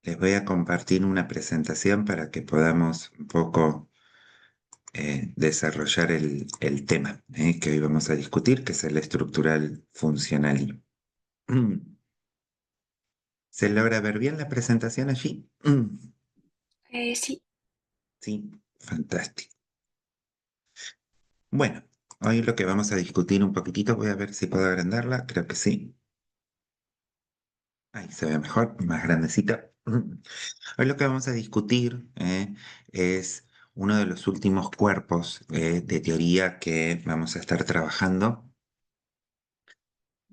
Les voy a compartir una presentación para que podamos un poco desarrollar el tema que hoy vamos a discutir, que es el estructural funcional. ¿Se logra ver bien la presentación allí? Sí. Sí, fantástico. Bueno, hoy lo que vamos a discutir un poquitito, voy a ver si puedo agrandarla, creo que sí. Ahí se ve mejor, más grandecita. Hoy lo que vamos a discutir es uno de los últimos cuerpos de teoría que vamos a estar trabajando,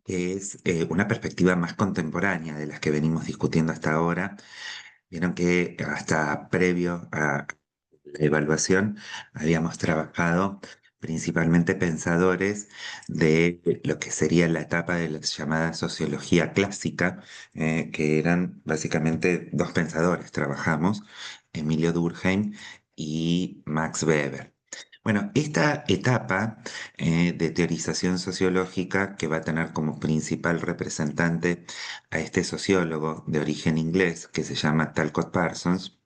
que es una perspectiva más contemporánea de las que venimos discutiendo hasta ahora. Vieron que hasta previo a la evaluación habíamos trabajado principalmente pensadores de lo que sería la etapa de la llamada sociología clásica, que eran básicamente dos pensadores, trabajamos, Emilio Durkheim y Max Weber. Bueno, esta etapa de teorización sociológica que va a tener como principal representante a este sociólogo de origen inglés que se llama Talcott Parsons,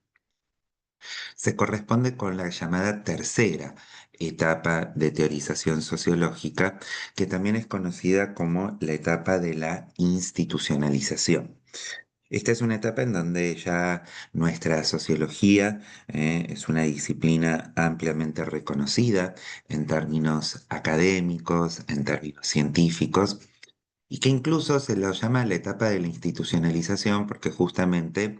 se corresponde con la llamada tercera etapa de teorización sociológica, que también es conocida como la etapa de la institucionalización. Esta es una etapa en donde ya nuestra sociología es una disciplina ampliamente reconocida en términos académicos, en términos científicos, y que incluso se lo llama la etapa de la institucionalización porque justamente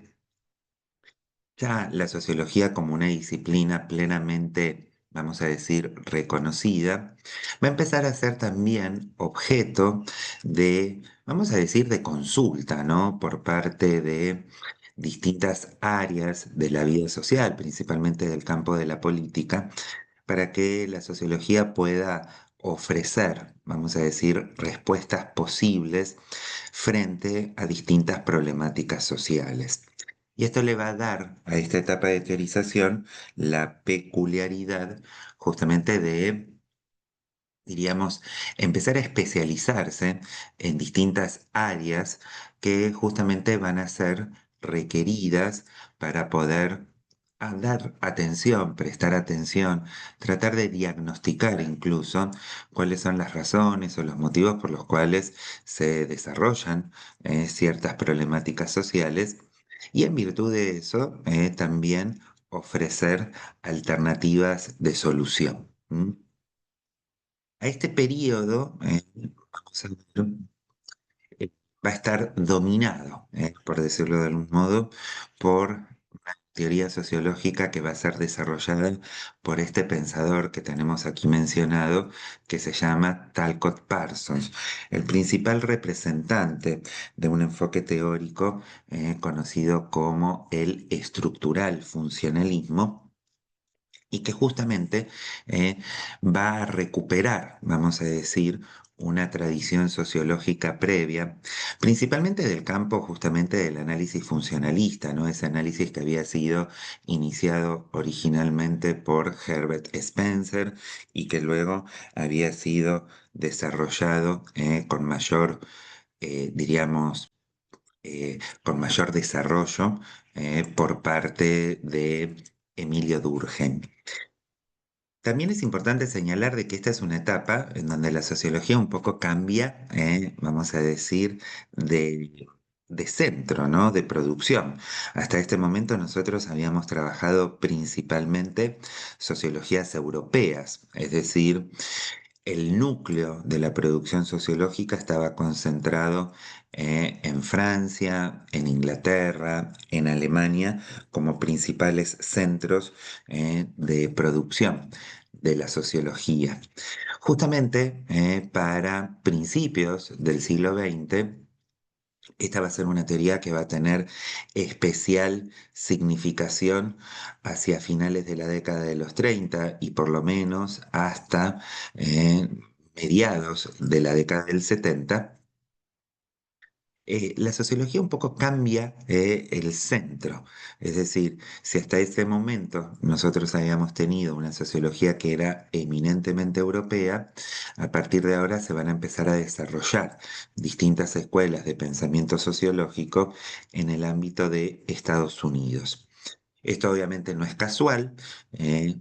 ya la sociología como una disciplina plenamente, vamos a decir, reconocida, va a empezar a ser también objeto de, vamos a decir, de consulta, ¿no? Por parte de distintas áreas de la vida social, principalmente del campo de la política, para que la sociología pueda ofrecer, vamos a decir, respuestas posibles frente a distintas problemáticas sociales. Y esto le va a dar a esta etapa de teorización la peculiaridad justamente de, diríamos, empezar a especializarse en distintas áreas que justamente van a ser requeridas para poder dar atención, prestar atención, tratar de diagnosticar incluso cuáles son las razones o los motivos por los cuales se desarrollan ciertas problemáticas sociales y en virtud de eso también ofrecer alternativas de solución. A este periodo, vamos a ver, eh, va a estar dominado, por decirlo de algún modo, por una teoría sociológica que va a ser desarrollada por este pensador que tenemos aquí mencionado, que se llama Talcott Parsons, el principal representante de un enfoque teórico conocido como el estructural funcionalismo y que justamente eh, va a recuperar, vamos a decir, una tradición sociológica previa, principalmente del campo justamente del análisis funcionalista, ¿no? Ese análisis que había sido iniciado originalmente por Herbert Spencer y que luego había sido desarrollado con mayor, diríamos, con mayor desarrollo por parte de Emilio Durkheim. También es importante señalar de que esta es una etapa en donde la sociología un poco cambia, vamos a decir, de centro, ¿no? De producción. Hasta este momento nosotros habíamos trabajado principalmente sociologías europeas, es decir, el núcleo de la producción sociológica estaba concentrado en Francia, en Inglaterra, en Alemania, como principales centros de producción de la sociología. Justamente para principios del siglo XX, esta va a ser una teoría que va a tener especial significación hacia finales de la década de los 30 y por lo menos hasta mediados de la década del 70, La sociología un poco cambia el centro, es decir, si hasta ese momento nosotros habíamos tenido una sociología que era eminentemente europea, a partir de ahora se van a empezar a desarrollar distintas escuelas de pensamiento sociológico en el ámbito de Estados Unidos. Esto obviamente no es casual.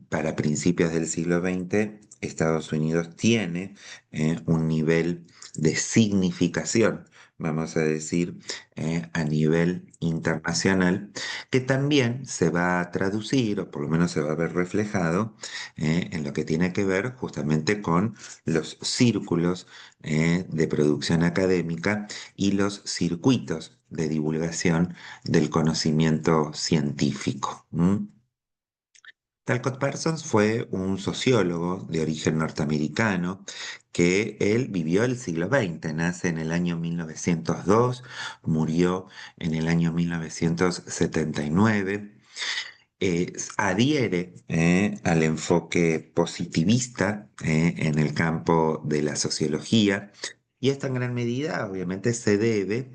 Para principios del siglo XX, Estados Unidos tiene un nivel de significación, vamos a decir, a nivel internacional, que también se va a traducir, o por lo menos se va a ver reflejado, en lo que tiene que ver justamente con los círculos de producción académica y los circuitos de divulgación del conocimiento científico. Talcott Parsons fue un sociólogo de origen norteamericano que él vivió el siglo XX, nace en el año 1902, murió en el año 1979. Adhiere al enfoque positivista en el campo de la sociología, y esta en gran medida obviamente se debe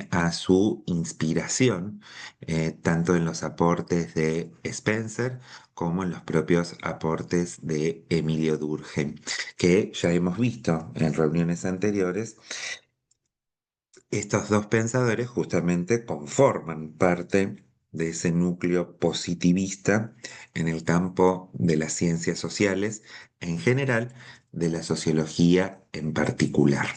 a su inspiración, tanto en los aportes de Spencer como en los propios aportes de Emilio Durkheim, que ya hemos visto en reuniones anteriores. Estos dos pensadores justamente conforman parte de ese núcleo positivista en el campo de las ciencias sociales en general, de la sociología en particular.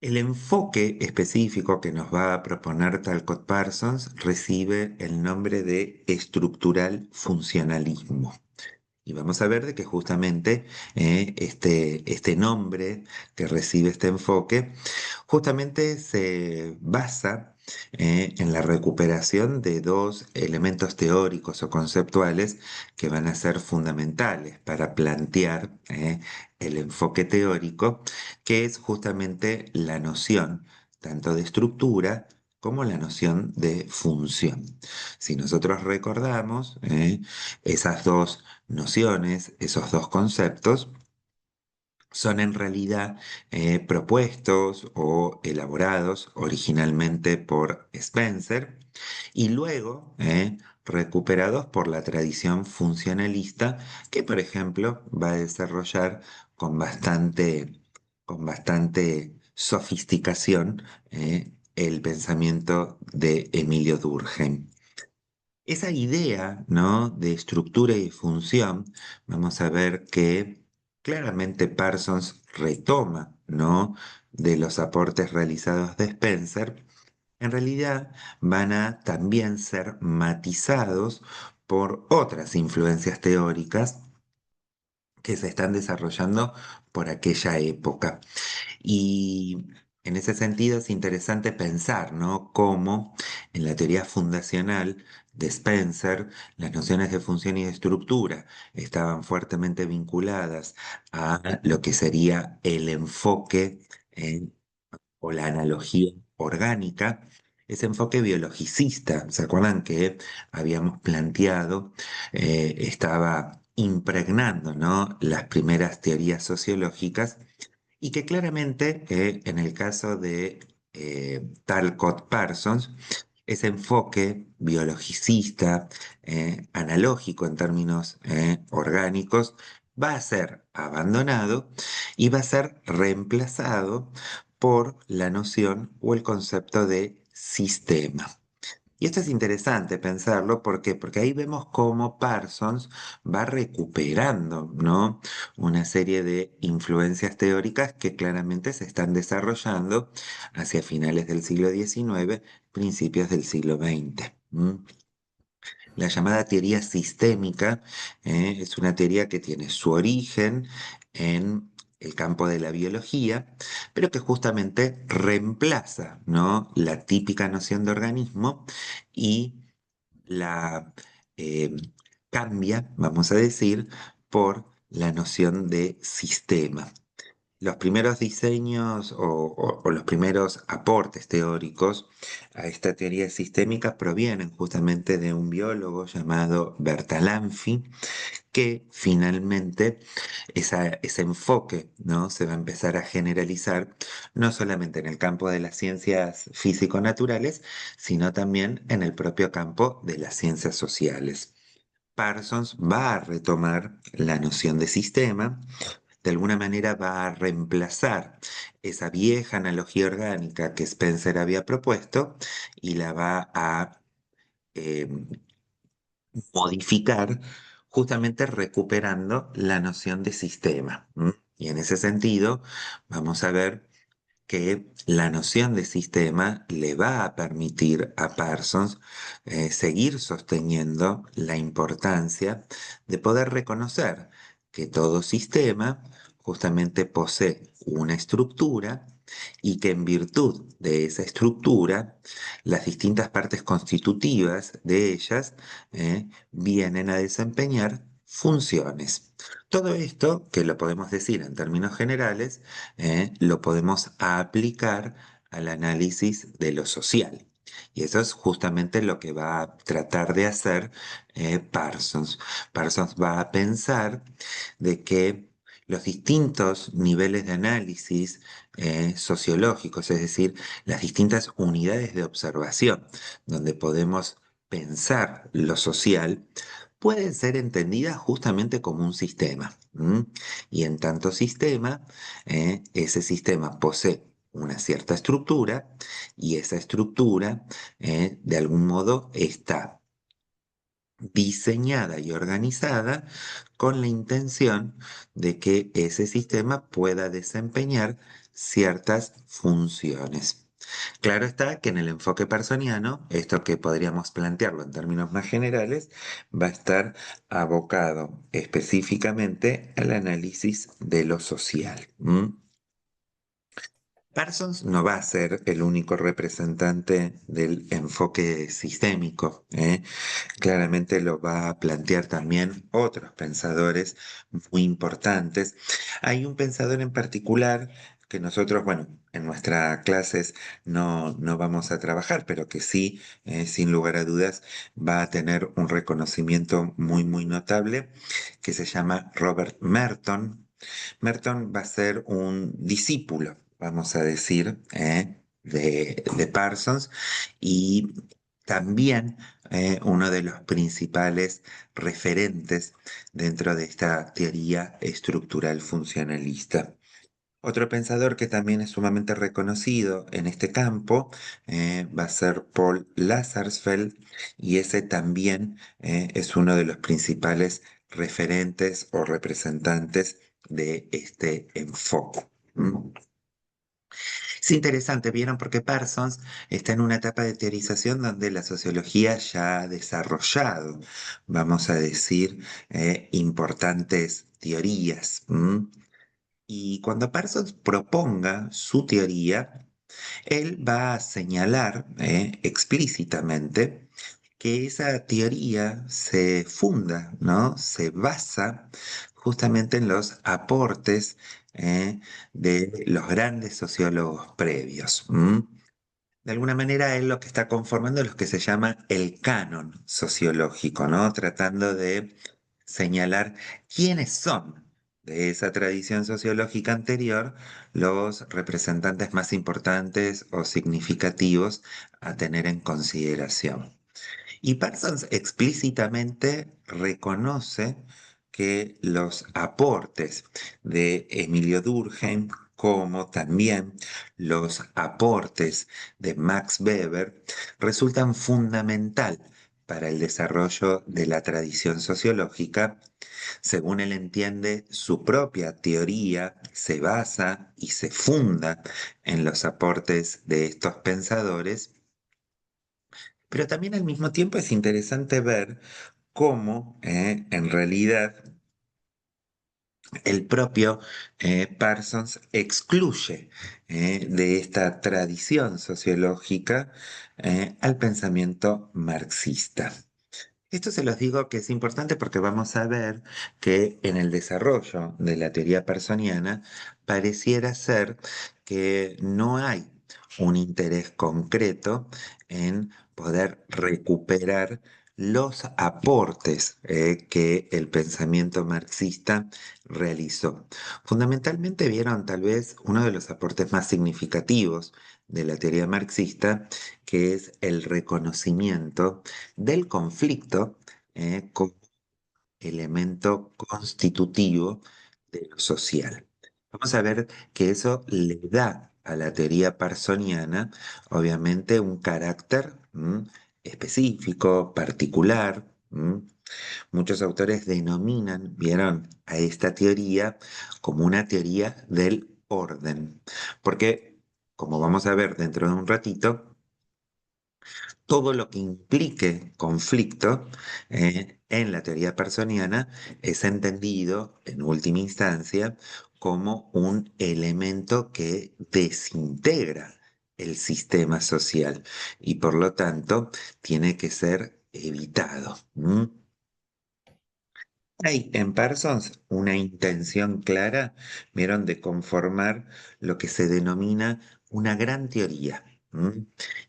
El enfoque específico que nos va a proponer Talcott Parsons recibe el nombre de estructural funcionalismo. Y vamos a ver de que justamente este nombre que recibe este enfoque justamente se basa en la recuperación de dos elementos teóricos o conceptuales que van a ser fundamentales para plantear el enfoque teórico, que es justamente la noción tanto de estructura como la noción de función. Si nosotros recordamos esas dos nociones, esos dos conceptos, son en realidad propuestos o elaborados originalmente por Spencer y luego recuperados por la tradición funcionalista que, por ejemplo, va a desarrollar con con bastante sofisticación el pensamiento de Emilio Durkheim. Esa idea, ¿no?, de estructura y función, vamos a ver que claramente Parsons retoma, ¿no?, de los aportes realizados de Spencer, en realidad van a también ser matizados por otras influencias teóricas que se están desarrollando por aquella época. Y en ese sentido es interesante pensar, ¿no?, cómo en la teoría fundacional de Spencer las nociones de función y de estructura estaban fuertemente vinculadas a lo que sería el enfoque o la analogía orgánica, ese enfoque biologicista. ¿Se acuerdan que habíamos planteado, estaba impregnando, ¿no?, las primeras teorías sociológicas? Y que claramente en el caso de Talcott Parsons, ese enfoque biologicista, analógico en términos orgánicos, va a ser abandonado y va a ser reemplazado por la noción o el concepto de sistema. Y esto es interesante pensarlo, ¿por qué? Porque ahí vemos cómo Parsons va recuperando, ¿no?, una serie de influencias teóricas que claramente se están desarrollando hacia finales del siglo XIX, principios del siglo XX. La llamada teoría sistémica es una teoría que tiene su origen en el campo de la biología, pero que justamente reemplaza, ¿no?, la típica noción de organismo y la eh, cambia, vamos a decir, por la noción de sistema. los primeros diseños o los primeros aportes teóricos a esta teoría sistémica provienen justamente de un biólogo llamado Bertalanffy, que finalmente ese enfoque, ¿no? Se va a empezar a generalizar no solamente en el campo de las ciencias físico-naturales, sino también en el propio campo de las ciencias sociales. Parsons va a retomar la noción de sistema, de alguna manera va a reemplazar esa vieja analogía orgánica que Spencer había propuesto y la va a eh, modificar, justamente recuperando la noción de sistema. ¿M? Y en ese sentido, vamos a ver que la noción de sistema le va a permitir a Parsons seguir sosteniendo la importancia de poder reconocer que todo sistema justamente posee una estructura y que en virtud de esa estructura, las distintas partes constitutivas de ellas vienen a desempeñar funciones. Todo esto, que lo podemos decir en términos generales, lo podemos aplicar al análisis de lo social. Y eso es justamente lo que va a tratar de hacer Parsons. Parsons va a pensar de que los distintos niveles de análisis sociológicos, es decir, las distintas unidades de observación donde podemos pensar lo social, pueden ser entendidas justamente como un sistema. ¿M? Y en tanto sistema, ese sistema posee una cierta estructura y esa estructura, de algún modo, está diseñada y organizada con la intención de que ese sistema pueda desempeñar ciertas funciones. Claro está que en el enfoque personiano, esto que podríamos plantearlo en términos más generales, va a estar abocado específicamente al análisis de lo social. ¿M? Parsons no va a ser el único representante del enfoque sistémico, ¿eh? Claramente lo va a plantear también otros pensadores muy importantes. Hay un pensador en particular que nosotros, bueno, en nuestras clases no vamos a trabajar, pero que sí, sin lugar a dudas, va a tener un reconocimiento muy, muy notable, que se llama Robert Merton. Merton va a ser un discípulo, vamos a decir, de Parsons y también uno de los principales referentes dentro de esta teoría estructural funcionalista. Otro pensador que también es sumamente reconocido en este campo va a ser Paul Lazarsfeld y ese también es uno de los principales referentes o representantes de este enfoque. ¿M? Es interesante, ¿vieron? Porque Parsons está en una etapa de teorización donde la sociología ya ha desarrollado, vamos a decir, importantes teorías. ¿M? Y cuando Parsons proponga su teoría, él va a señalar explícitamente que esa teoría se funda, ¿no? Se basa justamente en los aportes de los grandes sociólogos previos. ¿M? De alguna manera él lo que está conformando es lo que se llama el canon sociológico, ¿no? Tratando de señalar quiénes son de esa tradición sociológica anterior los representantes más importantes o significativos a tener en consideración. Y Parsons explícitamente reconoce que los aportes de Emilio Durkheim, como también los aportes de Max Weber, resultan fundamental para el desarrollo de la tradición sociológica. Según él entiende, su propia teoría se basa y se funda en los aportes de estos pensadores, pero también al mismo tiempo es interesante ver cómo en realidad el propio Parsons excluye de esta tradición sociológica al pensamiento marxista. Esto se los digo que es importante porque vamos a ver que en el desarrollo de la teoría pearsoniana pareciera ser que no hay un interés concreto en poder recuperar los aportes que el pensamiento marxista realizó. Fundamentalmente vieron tal vez uno de los aportes más significativos de la teoría marxista, que es el reconocimiento del conflicto como elemento constitutivo de lo social. Vamos a ver que eso le da a la teoría parsoniana, obviamente, un carácter específico, particular. Muchos autores denominan, vieron, a esta teoría como una teoría del orden, porque, como vamos a ver dentro de un ratito, todo lo que implique conflicto en la teoría personiana es entendido, en última instancia, como un elemento que desintegra el sistema social y por lo tanto tiene que ser evitado. Hay en Parsons una intención clara, vieron, de conformar lo que se denomina una gran teoría.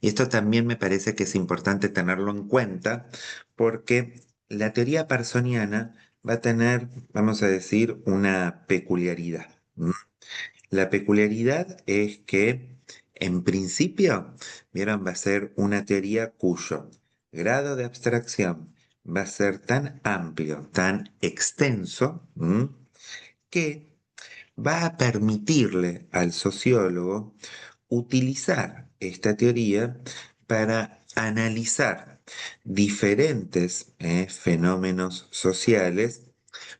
Y esto también me parece que es importante tenerlo en cuenta porque la teoría parsoniana va a tener, vamos a decir, una peculiaridad. La peculiaridad es que, en principio, vieron, va a ser una teoría cuyo grado de abstracción va a ser tan amplio, tan extenso, que va a permitirle al sociólogo utilizar esta teoría para analizar diferentes fenómenos sociales,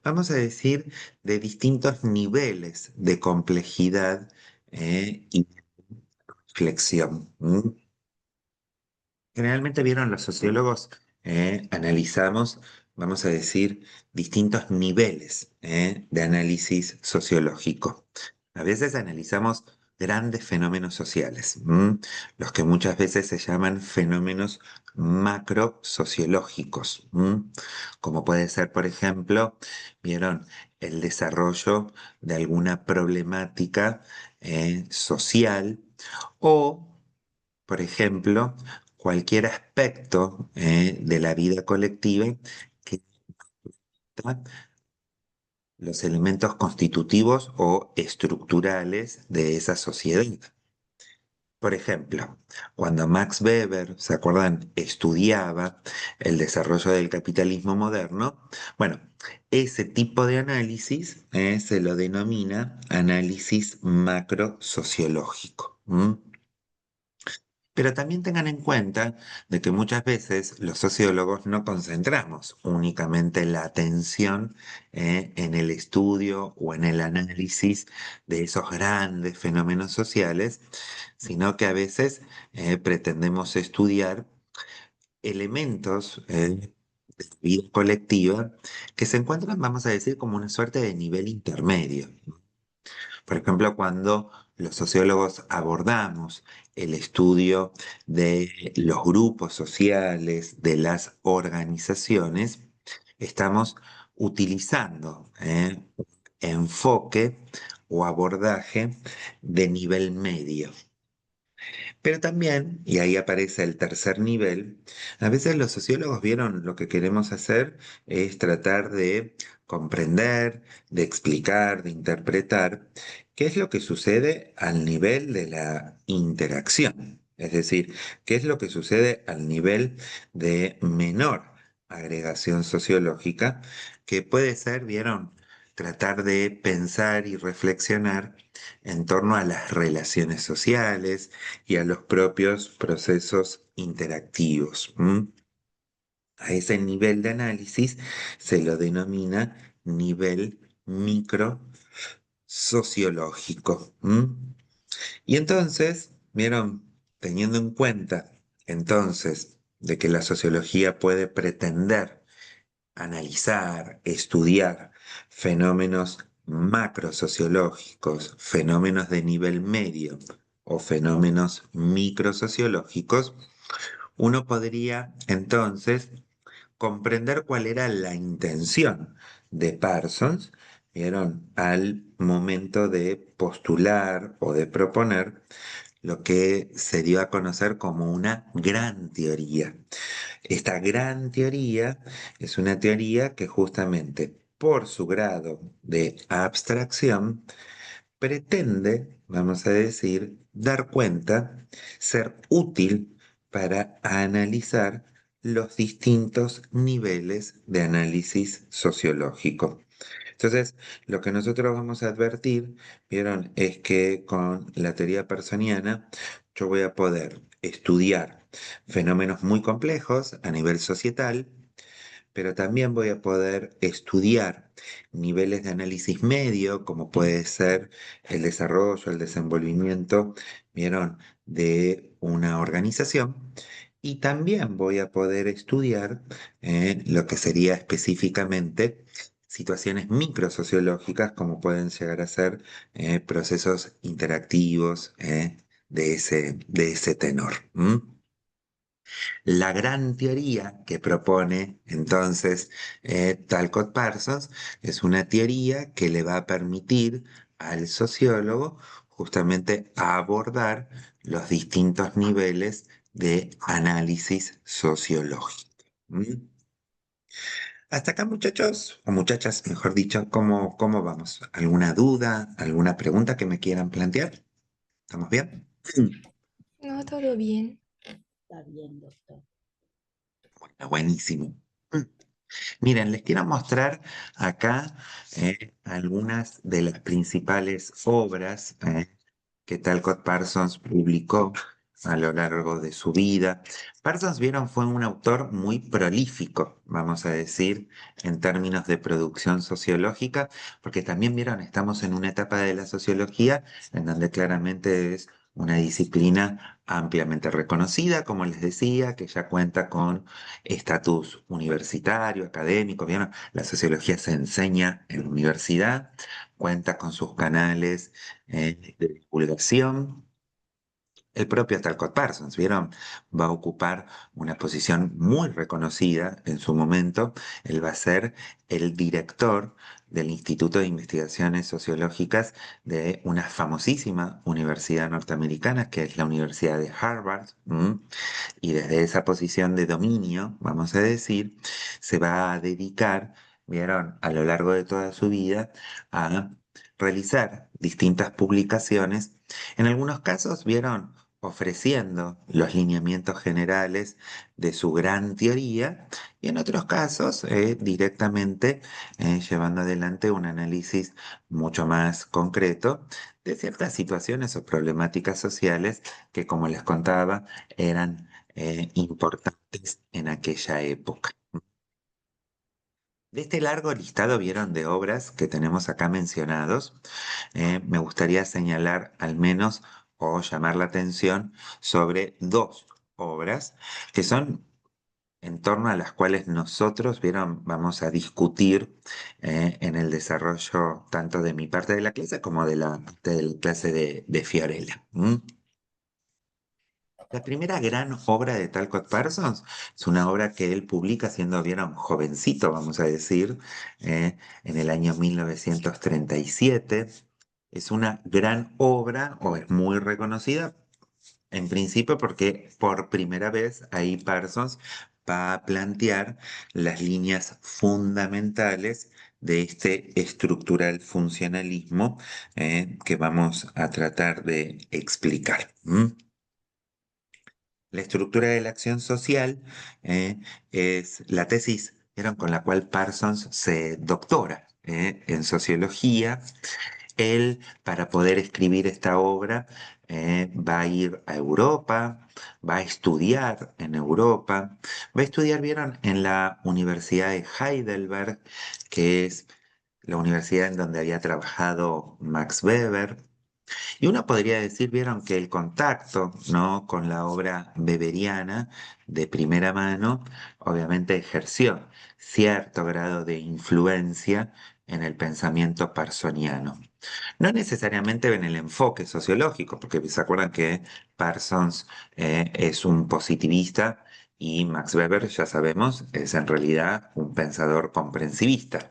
vamos a decir, de distintos niveles de complejidad y flexión. Generalmente vieron los sociólogos, analizamos, vamos a decir, distintos niveles de análisis sociológico. A veces analizamos grandes fenómenos sociales, los que muchas veces se llaman fenómenos macrosociológicos, como puede ser, por ejemplo, vieron el desarrollo de alguna problemática social o por ejemplo, cualquier aspecto de la vida colectiva que está los elementos constitutivos o estructurales de esa sociedad. Por ejemplo, cuando Max Weber, ¿se acuerdan?, estudiaba el desarrollo del capitalismo moderno, bueno, ese tipo de análisis se lo denomina análisis macrosociológico. Pero también tengan en cuenta de que muchas veces los sociólogos no concentramos únicamente la atención en el estudio o en el análisis de esos grandes fenómenos sociales, sino que a veces pretendemos estudiar elementos de la vida colectiva que se encuentran, vamos a decir, como una suerte de nivel intermedio. Por ejemplo, cuando los sociólogos abordamos el estudio de los grupos sociales, de las organizaciones, estamos utilizando un enfoque o abordaje de nivel medio. Pero también, y ahí aparece el tercer nivel, a veces los sociólogos vieron lo que queremos hacer es tratar de comprender, de explicar, de interpretar qué es lo que sucede al nivel de la interacción. Es decir, qué es lo que sucede al nivel de menor agregación sociológica, que puede ser, vieron, tratar de pensar y reflexionar en torno a las relaciones sociales, y a los propios procesos interactivos. A ese nivel de análisis se lo denomina nivel micro sociológico. Y entonces, vieron, teniendo en cuenta entonces de que la sociología puede pretender analizar, estudiar fenómenos macrosociológicos, fenómenos de nivel medio o fenómenos microsociológicos, uno podría entonces comprender cuál era la intención de Parsons, ¿vieron? Al momento de postular o de proponer lo que se dio a conocer como una gran teoría. Esta gran teoría es una teoría que justamente por su grado de abstracción pretende, vamos a decir, dar cuenta, ser útil para analizar los distintos niveles de análisis sociológico. Entonces, lo que nosotros vamos a advertir, vieron, es que con la teoría personiana yo voy a poder estudiar fenómenos muy complejos a nivel societal, pero también voy a poder estudiar niveles de análisis medio, como puede ser el desarrollo, el desenvolvimiento, ¿vieron?, de una organización. Y también voy a poder estudiar lo que sería específicamente situaciones microsociológicas, como pueden llegar a ser procesos interactivos de ese tenor. La gran teoría que propone entonces Talcott Parsons es una teoría que le va a permitir al sociólogo justamente abordar los distintos niveles de análisis sociológico. ¿Mm? Hasta acá, muchachos, o muchachas, mejor dicho, ¿cómo vamos? ¿Alguna duda, alguna pregunta que me quieran plantear? ¿Estamos bien? No, todo bien. Está bien, doctor. Bueno, buenísimo. Miren, les quiero mostrar acá algunas de las principales obras que Talcott Parsons publicó a lo largo de su vida. Parsons, vieron, fue un autor muy prolífico, vamos a decir, en términos de producción sociológica, porque también, vieron, estamos en una etapa de la sociología en donde claramente es una disciplina ampliamente reconocida, como les decía, que ya cuenta con estatus universitario, académico, ¿vieron? La sociología se enseña en la universidad, cuenta con sus canales de divulgación. El propio Talcott Parsons, ¿vieron? Va a ocupar una posición muy reconocida en su momento. Él va a ser el director del Instituto de Investigaciones Sociológicas de una famosísima universidad norteamericana, que es la Universidad de Harvard. Y desde esa posición de dominio, vamos a decir, se va a dedicar, ¿vieron?, a lo largo de toda su vida a realizar distintas publicaciones, en algunos casos, ¿vieron?, ofreciendo los lineamientos generales de su gran teoría y en otros casos directamente llevando adelante un análisis mucho más concreto de ciertas situaciones o problemáticas sociales que, como les contaba, eran importantes en aquella época. De este largo listado, vieron, de obras que tenemos acá mencionados, me gustaría señalar al menos o llamar la atención sobre dos obras que son en torno a las cuales nosotros, vieron, vamos a discutir en el desarrollo tanto de mi parte de la clase como de la clase de Fiorella. La primera gran obra de Talcott Parsons es una obra que él publica siendo bien un jovencito, vamos a decir, en el año 1937. Es una gran obra, o es muy reconocida, en principio porque por primera vez ahí Parsons va a plantear las líneas fundamentales de este estructural funcionalismo que vamos a tratar de explicar. La estructura de la acción social es la tesis, ¿vieron?, con la cual Parsons se doctora en sociología. Él, para poder escribir esta obra, va a ir a Europa, va a estudiar en Europa, va a estudiar, ¿vieron?, en la Universidad de Heidelberg, que es la universidad en donde había trabajado Max Weber. Y uno podría decir, vieron, que el contacto, ¿no?, con la obra weberiana de primera mano, obviamente ejerció cierto grado de influencia en el pensamiento parsoniano. No necesariamente en el enfoque sociológico, porque se acuerdan que Parsons es un positivista y Max Weber, ya sabemos, es en realidad un pensador comprensivista.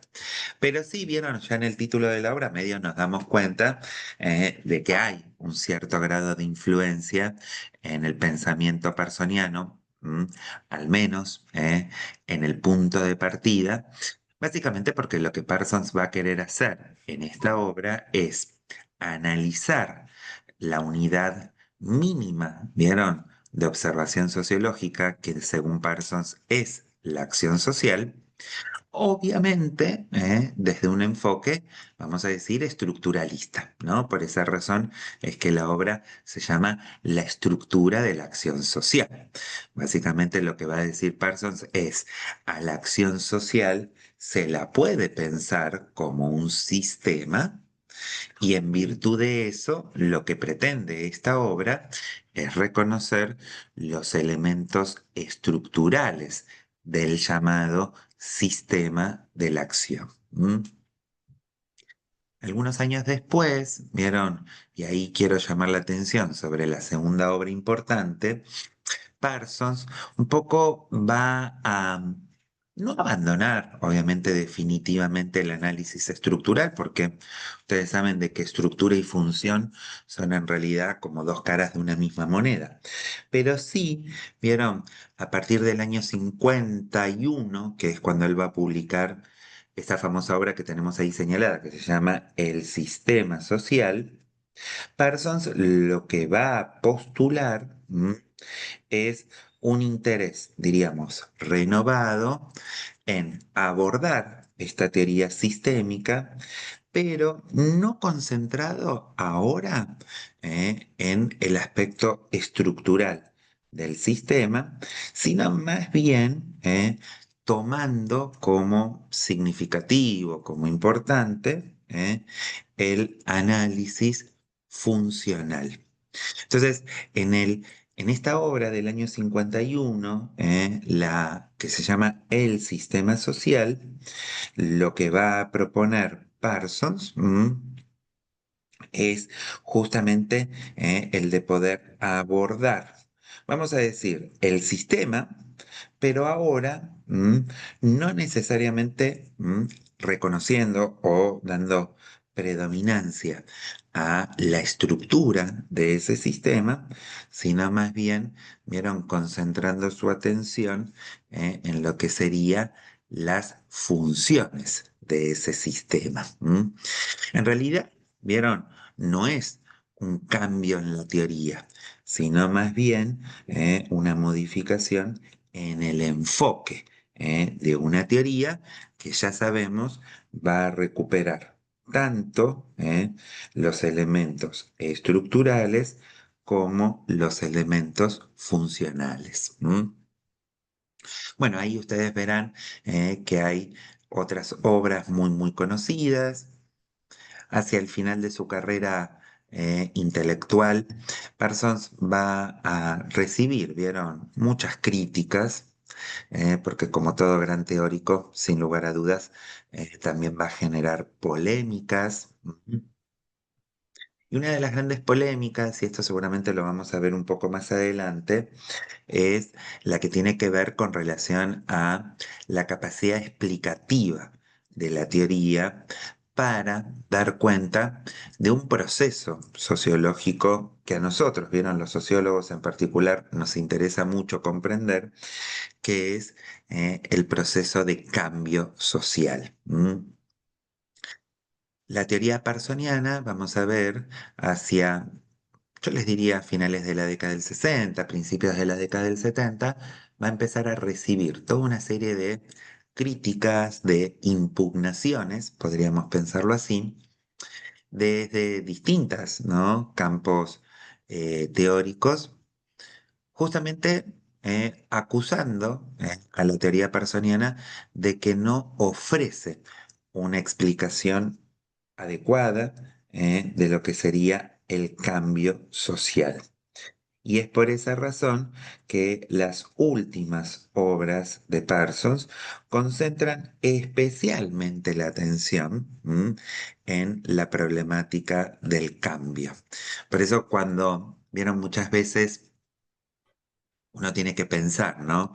Pero sí, vieron, ya en el título de la obra medio nos damos cuenta de que hay un cierto grado de influencia en el pensamiento personiano, al menos en el punto de partida, básicamente porque lo que Parsons va a querer hacer en esta obra es analizar la unidad mínima, ¿vieron?, de observación sociológica, que según Parsons es la acción social. Obviamente, desde un enfoque, vamos a decir, estructuralista, ¿no? Por esa razón es que la obra se llama La estructura de la acción social. Básicamente lo que va a decir Parsons es, a la acción social se la puede pensar como un sistema y en virtud de eso, lo que pretende esta obra es reconocer los elementos estructurales del llamado sistema de la acción. Algunos años después, vieron, y ahí quiero llamar la atención sobre la segunda obra importante, Parsons un poco va a no abandonar, obviamente, definitivamente el análisis estructural, porque ustedes saben de que estructura y función son en realidad como dos caras de una misma moneda. Pero sí, vieron, a partir del año 51, que es cuando él va a publicar esta famosa obra que tenemos ahí señalada, que se llama El sistema social, Parsons lo que va a postular es un interés, diríamos, renovado en abordar esta teoría sistémica, pero no concentrado ahora en el aspecto estructural del sistema, sino más bien tomando como significativo, como importante, el análisis funcional. Entonces, en esta obra del año 51, la que se llama El sistema social, lo que va a proponer Parsons es justamente el de poder abordar, vamos a decir, el sistema, pero ahora no necesariamente reconociendo o dando predominancia a la estructura de ese sistema, sino más bien, vieron, concentrando su atención en lo que sería las funciones de ese sistema. En realidad, vieron, no es un cambio en la teoría, sino más bien una modificación en el enfoque de una teoría que ya sabemos va a recuperar tanto los elementos estructurales como los elementos funcionales. Bueno, ahí ustedes verán que hay otras obras muy, muy conocidas. Hacia el final de su carrera intelectual, Parsons va a recibir, vieron, muchas críticas, porque como todo gran teórico, sin lugar a dudas, también va a generar polémicas. Y una de las grandes polémicas, y esto seguramente lo vamos a ver un poco más adelante, es la que tiene que ver con relación a la capacidad explicativa de la teoría para dar cuenta de un proceso sociológico que a nosotros, vieron, los sociólogos en particular, nos interesa mucho comprender, que es el proceso de cambio social. La teoría parsoniana, vamos a ver, hacia, yo les diría, finales de la década del 60, principios de la década del 70, va a empezar a recibir toda una serie de críticas, de impugnaciones, podríamos pensarlo así, desde distintas, ¿no?, campos teóricos, justamente acusando a la teoría parsoniana de que no ofrece una explicación adecuada de lo que sería el cambio social. Y es por esa razón que las últimas obras de Parsons concentran especialmente la atención en la problemática del cambio. Por eso cuando vieron muchas veces uno tiene que pensar, ¿no?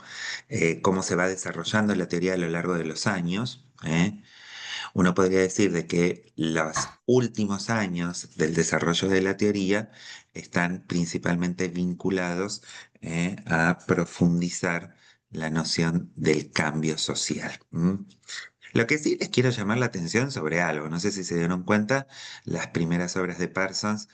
Cómo se va desarrollando la teoría a lo largo de los años. Uno podría decir de que los últimos años del desarrollo de la teoría están principalmente vinculados a profundizar la noción del cambio social. Lo que sí les quiero llamar la atención sobre algo, no sé si se dieron cuenta, las primeras obras de Parsons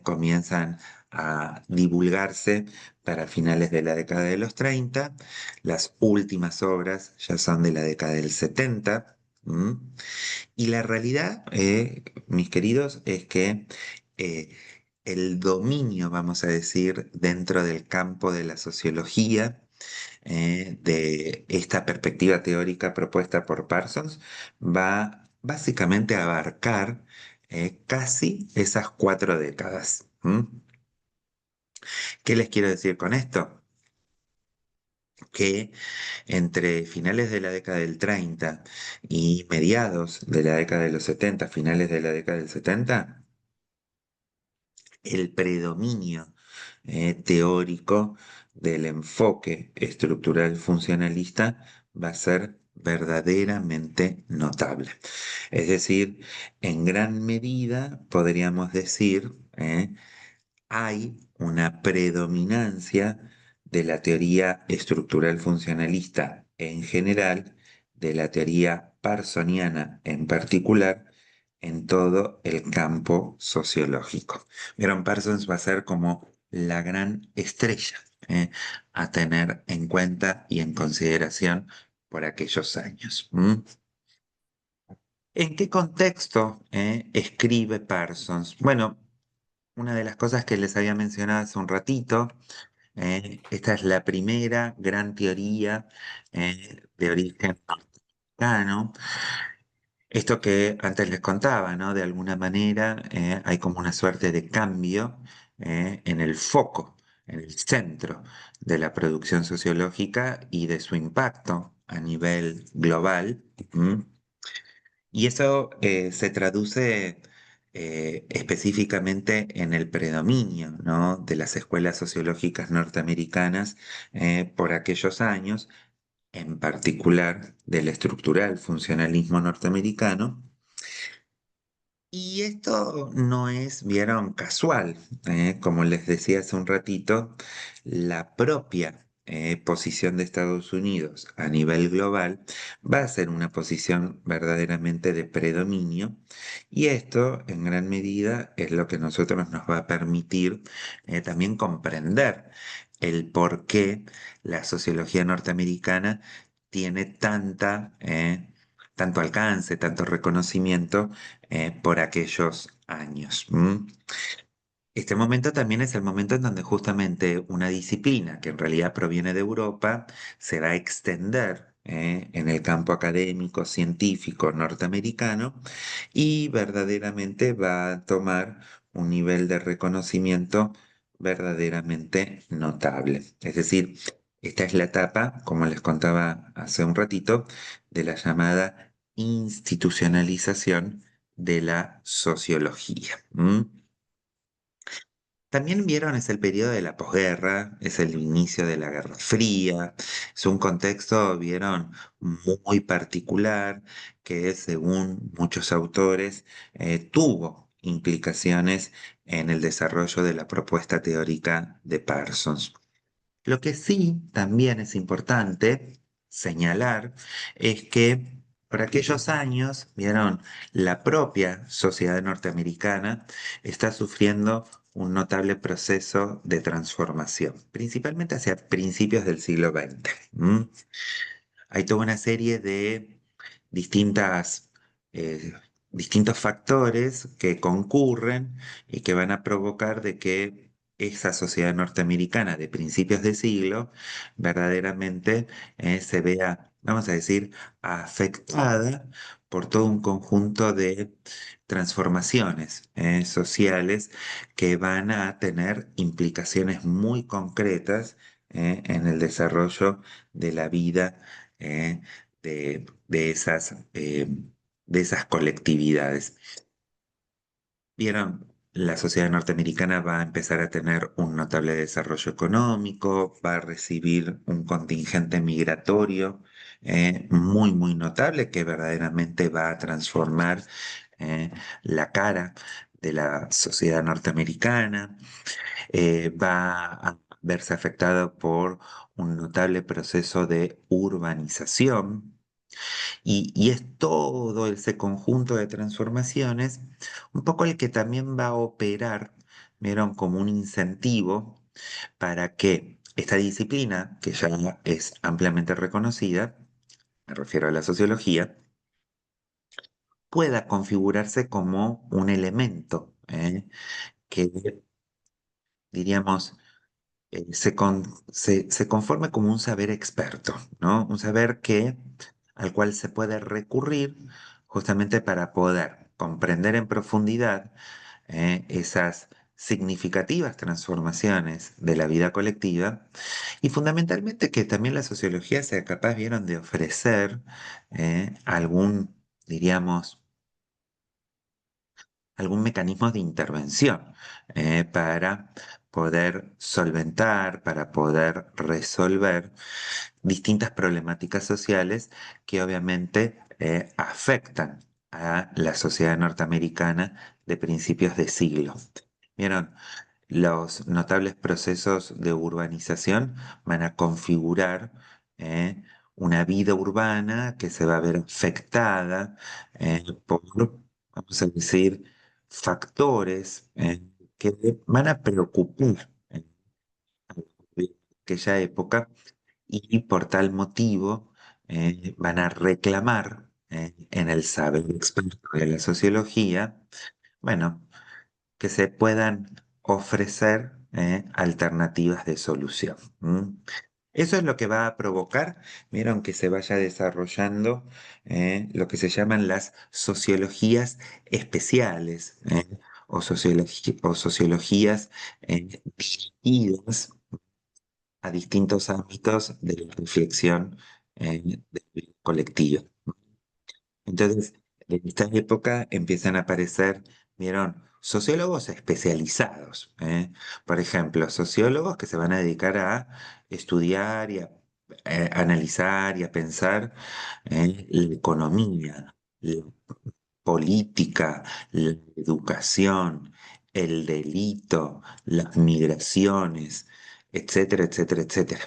comienzan a divulgarse para finales de la década de los 30, las últimas obras ya son de la década del 70, ¿m? Y la realidad, mis queridos, es que eh, el dominio, vamos a decir, dentro del campo de la sociología, de esta perspectiva teórica propuesta por Parsons va básicamente a abarcar casi esas 4 décadas. ¿Qué les quiero decir con esto? Que entre finales de la década del 30 y mediados de la década de los 70, finales de la década del 70, el predominio teórico del enfoque estructural funcionalista va a ser verdaderamente notable. Es decir, en gran medida podríamos decir, hay una predominancia de la teoría estructural funcionalista en general, de la teoría parsoniana en particular, en todo el campo sociológico. Vieron, Parsons va a ser como la gran estrella a tener en cuenta y en consideración por aquellos años. ¿En qué contexto escribe Parsons? Bueno, una de las cosas que les había mencionado hace un ratito, esta es la primera gran teoría de origen norteamericano. Esto que antes les contaba, ¿no? De alguna manera hay como una suerte de cambio en el foco, en el centro de la producción sociológica y de su impacto a nivel global. ¿M? Y eso se traduce específicamente en el predominio, ¿no? De las escuelas sociológicas norteamericanas por aquellos años, en particular del estructural funcionalismo norteamericano. Y esto no es, vieron, casual. Como les decía hace un ratito, la propia posición de Estados Unidos a nivel global va a ser una posición verdaderamente de predominio, y esto en gran medida es lo que a nosotros nos va a permitir también comprender el por qué la sociología norteamericana tiene tanto alcance, tanto reconocimiento por aquellos años. Este momento también es el momento en donde justamente una disciplina que en realidad proviene de Europa se va a extender en el campo académico, científico norteamericano, y verdaderamente va a tomar un nivel de reconocimiento verdaderamente notable. Es decir, esta es la etapa, como les contaba hace un ratito, de la llamada institucionalización de la sociología. También vieron, es el periodo de la posguerra, es el inicio de la Guerra Fría, es un contexto, vieron, muy particular que según muchos autores tuvo implicaciones en el desarrollo de la propuesta teórica de Parsons. Lo que sí también es importante señalar es que por aquellos años, vieron, la propia sociedad norteamericana está sufriendo un notable proceso de transformación, principalmente hacia principios del siglo XX. Hay toda una serie de distintas, eh, distintos factores que concurren y que van a provocar de que esa sociedad norteamericana de principios de siglo verdaderamente se vea, vamos a decir, afectada por todo un conjunto de transformaciones sociales que van a tener implicaciones muy concretas en el desarrollo de la vida eh, de esas colectividades. Vieron, la sociedad norteamericana va a empezar a tener un notable desarrollo económico, va a recibir un contingente migratorio muy, muy notable que verdaderamente va a transformar la cara de la sociedad norteamericana. Va a verse afectado por un notable proceso de urbanización. Y es todo ese conjunto de transformaciones, un poco el que también va a operar, vieron, como un incentivo para que esta disciplina, que ya es ampliamente reconocida, me refiero a la sociología, pueda configurarse como un elemento que, diríamos, se conforme como un saber experto, ¿no? Un saber al cual se puede recurrir justamente para poder comprender en profundidad esas significativas transformaciones de la vida colectiva y fundamentalmente que también la sociología sea capaz, vieron, de ofrecer diríamos, algún mecanismo de intervención para poder solventar, para poder resolver distintas problemáticas sociales que obviamente afectan a la sociedad norteamericana de principios de siglo. ¿Vieron? Los notables procesos de urbanización van a configurar una vida urbana que se va a ver afectada por, vamos a decir, factores que van a preocupar en aquella época y por tal motivo van a reclamar en el saber experto de la sociología, bueno, que se puedan ofrecer alternativas de solución. Eso es lo que va a provocar, vieron, que se vaya desarrollando lo que se llaman las sociologías especiales o sociologías dirigidas a distintos ámbitos de la reflexión colectiva. Entonces, en esta época empiezan a aparecer, vieron, sociólogos especializados. Por ejemplo, sociólogos que se van a dedicar a estudiar y a analizar y a pensar la economía, la política, la educación, el delito, las migraciones, etcétera, etcétera, etcétera.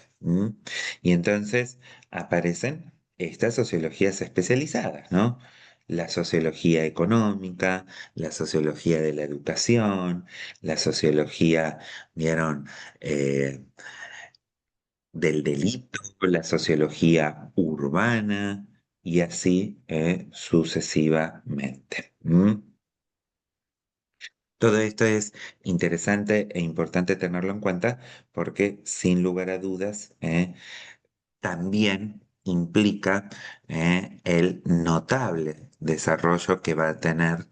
Y entonces aparecen estas sociologías especializadas, ¿no? La sociología económica, la sociología de la educación, la sociología, vieron, del delito, la sociología urbana y así sucesivamente. Todo esto es interesante e importante tenerlo en cuenta porque sin lugar a dudas también implica el notable desarrollo que va a tener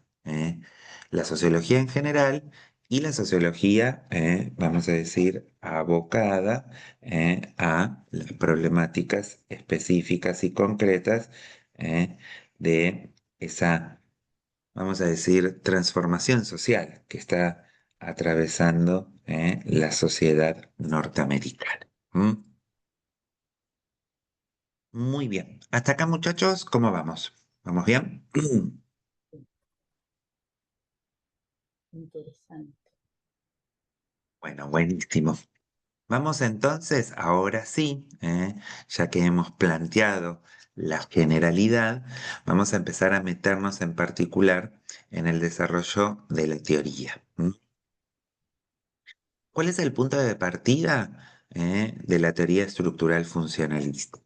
la sociología en general y la sociología, vamos a decir, abocada a las problemáticas específicas y concretas de esa, vamos a decir, transformación social que está atravesando la sociedad norteamericana. ¿Mm? Muy bien. Hasta acá, muchachos, ¿cómo vamos? ¿Vamos bien? Interesante. Bueno, buenísimo. Vamos entonces, ahora sí, ya que hemos planteado la generalidad, vamos a empezar a meternos en particular en el desarrollo de la teoría. ¿Cuál es el punto de partida de la teoría estructural funcionalista?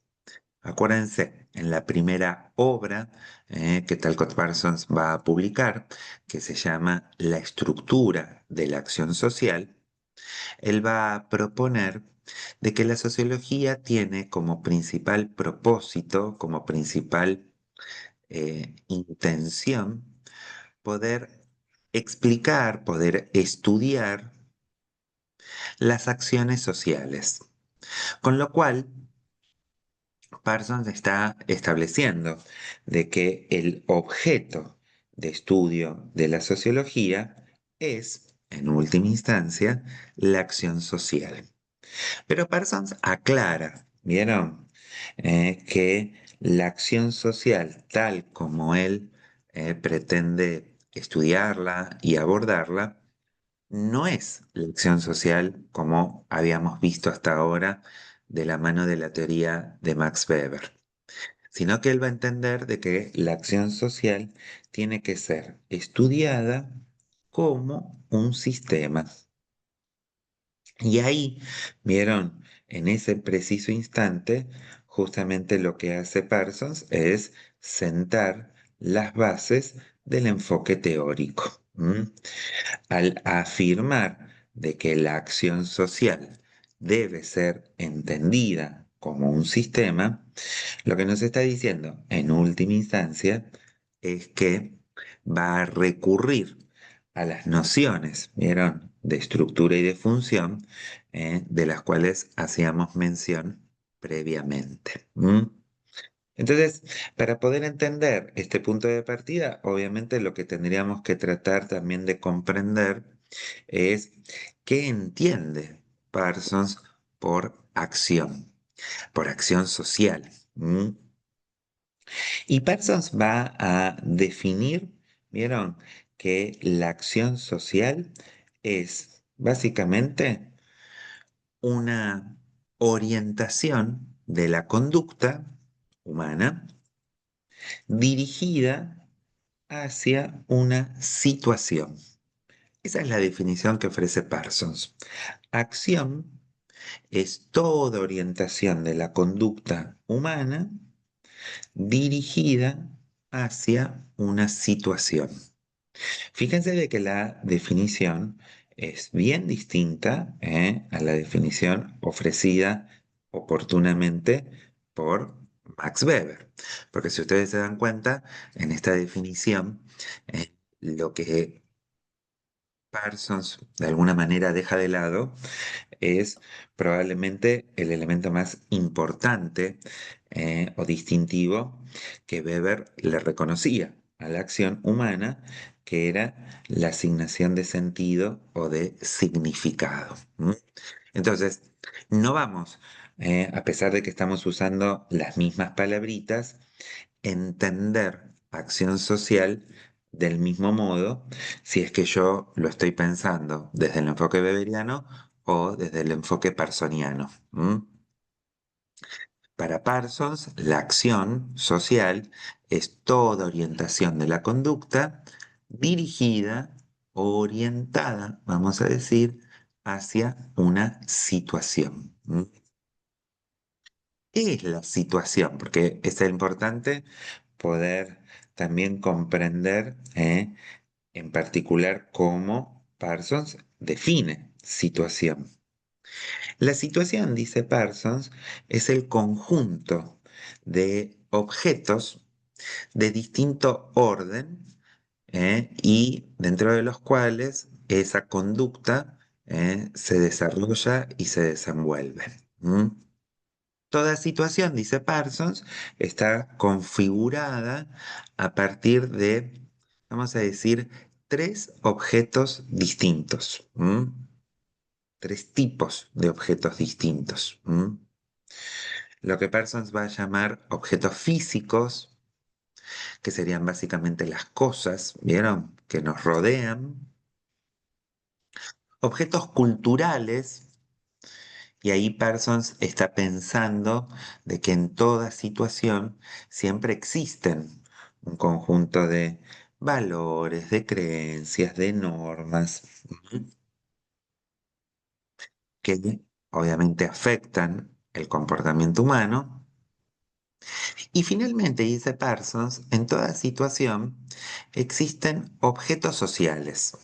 Acuérdense, en la primera obra que Talcott Parsons va a publicar, que se llama La estructura de la acción social, él va a proponer de que la sociología tiene como principal propósito, como principal intención, poder explicar, poder estudiar las acciones sociales. Con lo cual, Parsons está estableciendo de que el objeto de estudio de la sociología es, en última instancia, la acción social. Pero Parsons aclara, ¿vieron? Que la acción social, tal como él pretende estudiarla y abordarla, no es la acción social como habíamos visto hasta ahora de la mano de la teoría de Max Weber, sino que él va a entender de que la acción social tiene que ser estudiada como un sistema. Y ahí, vieron, en ese preciso instante, justamente lo que hace Parsons es sentar las bases del enfoque teórico. Al afirmar de que la acción social debe ser entendida como un sistema, lo que nos está diciendo en última instancia es que va a recurrir a las nociones, ¿vieron?, de estructura y de función, de las cuales hacíamos mención previamente. Entonces, para poder entender este punto de partida, obviamente lo que tendríamos que tratar también de comprender es qué entiende Parsons por acción social. Y Parsons va a definir, ¿vieron?, que la acción social es básicamente una orientación de la conducta humana dirigida hacia una situación. Esa es la definición que ofrece Parsons. Acción es toda orientación de la conducta humana dirigida hacia una situación. Fíjense de que la definición es bien distinta a la definición ofrecida oportunamente por Max Weber. Porque si ustedes se dan cuenta, en esta definición, lo que Parsons de alguna manera deja de lado es probablemente el elemento más importante o distintivo que Weber le reconocía a la acción humana, que era la asignación de sentido o de significado. Entonces, no vamos, a pesar de que estamos usando las mismas palabritas, entender acción social del mismo modo si es que yo lo estoy pensando desde el enfoque weberiano o desde el enfoque parsoniano. Para Parsons, la acción social es toda orientación de la conducta dirigida o orientada, vamos a decir, hacia una situación. ¿Qué es la situación? Porque es importante poder también comprender, en particular cómo Parsons define situación. La situación, dice Parsons, es el conjunto de objetos de distinto orden, y dentro de los cuales esa conducta se desarrolla y se desenvuelve. Toda situación, dice Parsons, está configurada a partir de, vamos a decir, tres objetos distintos. Tres tipos de objetos distintos. Lo que Parsons va a llamar objetos físicos, que serían básicamente las cosas, ¿vieron?, que nos rodean. Objetos culturales, y ahí Parsons está pensando de que en toda situación siempre existen un conjunto de valores, de creencias, de normas, que obviamente afectan el comportamiento humano. Y finalmente, dice Parsons, en toda situación existen objetos sociales.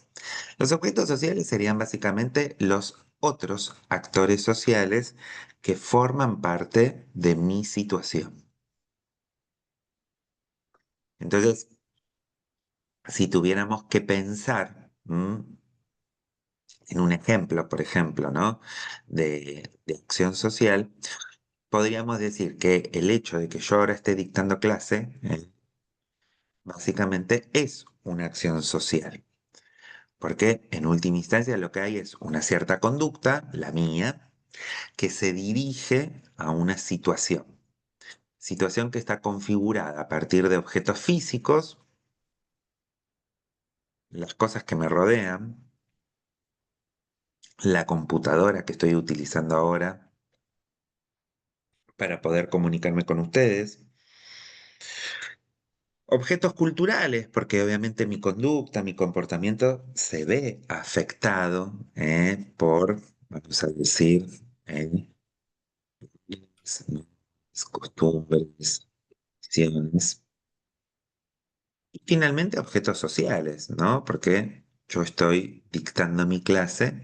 Los objetos sociales serían básicamente los otros actores sociales que forman parte de mi situación. Entonces, si tuviéramos que pensar en un ejemplo, por ejemplo, ¿no?, de acción social, podríamos decir que el hecho de que yo ahora esté dictando clase, básicamente es una acción social. porque en última instancia lo que hay es una cierta conducta, la mía, que se dirige a una situación que está configurada a partir de objetos físicos, las cosas que me rodean, la computadora que estoy utilizando ahora para poder comunicarme con ustedes, objetos culturales, porque obviamente mi conducta, mi comportamiento se ve afectado por, vamos a decir, eh, las costumbres, acciones. Y finalmente objetos sociales, ¿no? Porque yo estoy dictando mi clase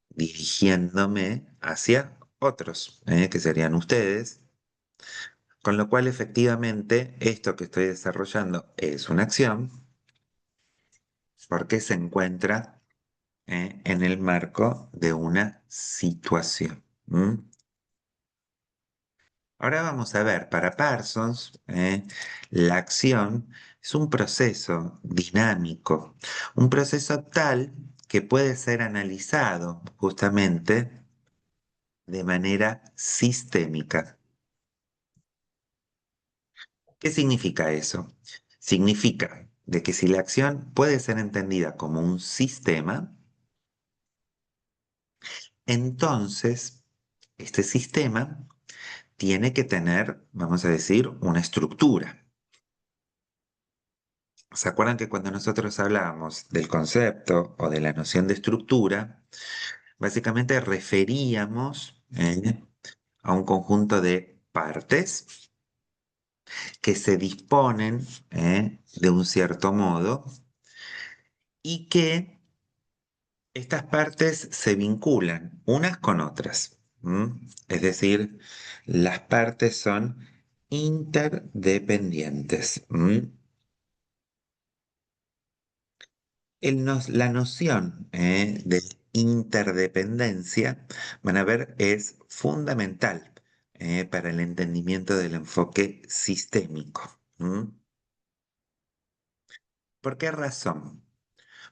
dirigiéndome hacia otros, que serían ustedes, con lo cual efectivamente esto que estoy desarrollando es una acción porque se encuentra en el marco de una situación. ¿M? Ahora vamos a ver, para Parsons, la acción es un proceso dinámico, un proceso tal que puede ser analizado justamente de manera sistémica. ¿Qué significa eso? Significa de que si la acción puede ser entendida como un sistema, entonces este sistema tiene que tener, vamos a decir, una estructura. ¿Se acuerdan que cuando nosotros hablábamos del concepto o de la noción de estructura, básicamente referíamos a un conjunto de partes que se disponen de un cierto modo y que estas partes se vinculan unas con otras? Es decir, las partes son interdependientes. La noción de interdependencia, van a ver, es fundamental para el entendimiento del enfoque sistémico. ¿Por qué razón?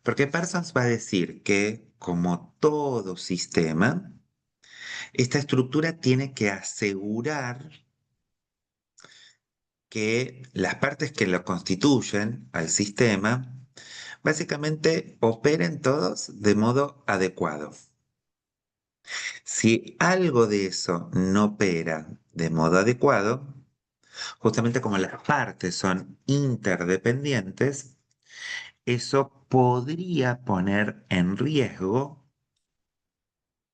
Porque Parsons va a decir que, como todo sistema, esta estructura tiene que asegurar que las partes que lo constituyen al sistema básicamente operen todos de modo adecuado. Si algo de eso no opera de modo adecuado, justamente como las partes son interdependientes, eso podría poner en riesgo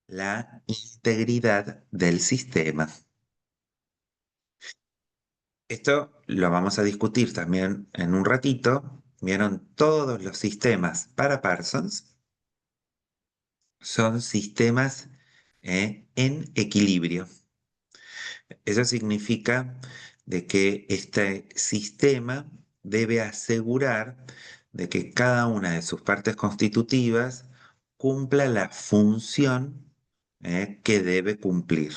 la integridad del sistema. Esto lo vamos a discutir también en un ratito. Vieron, todos los sistemas para Parsons son sistemas en equilibrio. Eso significa de que este sistema debe asegurar de que cada una de sus partes constitutivas cumpla la función que debe cumplir.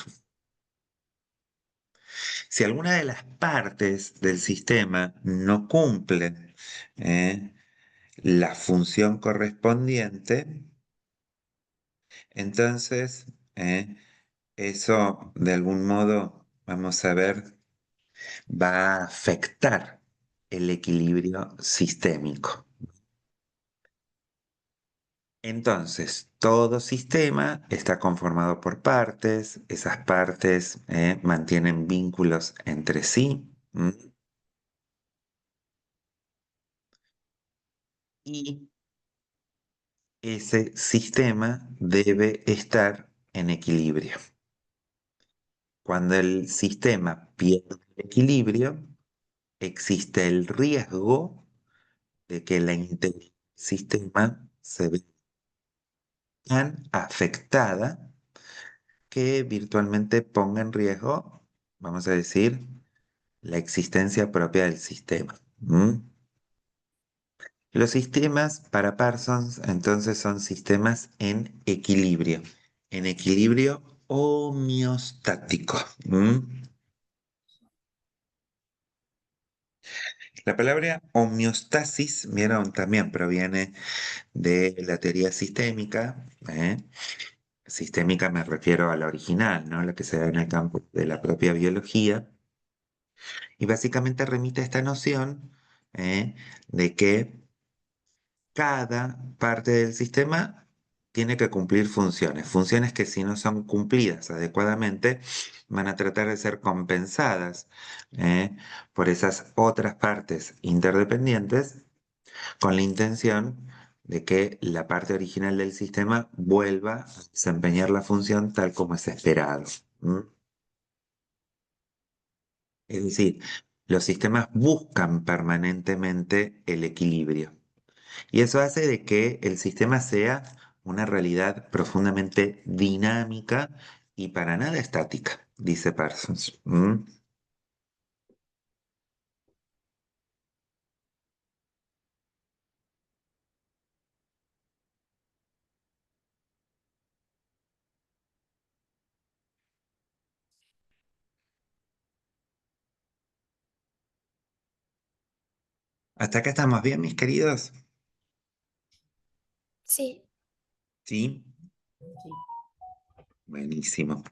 Si alguna de las partes del sistema no cumple la función correspondiente, entonces eso de algún modo, vamos a ver, va a afectar el equilibrio sistémico. Entonces, todo sistema está conformado por partes, esas partes mantienen vínculos entre sí. Y ese sistema debe estar en equilibrio. Cuando el sistema pierde el equilibrio, existe el riesgo de que la integridad del sistema se vea tan afectada que virtualmente ponga en riesgo, vamos a decir, la existencia propia del sistema. Los sistemas para Parsons entonces son sistemas en equilibrio homeostático. La palabra homeostasis, vieron, también proviene de la teoría sistémica. Sistémica me refiero a la original, ¿no? La que se da en el campo de la propia biología. Y básicamente remite a esta noción de que cada parte del sistema tiene que cumplir funciones, funciones que si no son cumplidas adecuadamente van a tratar de ser compensadas por esas otras partes interdependientes con la intención de que la parte original del sistema vuelva a desempeñar la función tal como es esperado. ¿M? Es decir, los sistemas buscan permanentemente el equilibrio. Y eso hace de que el sistema sea una realidad profundamente dinámica y para nada estática, dice Parsons. ¿M? ¿Hasta acá estamos bien, mis queridos? Sí, Sí, Sí, buenísimo.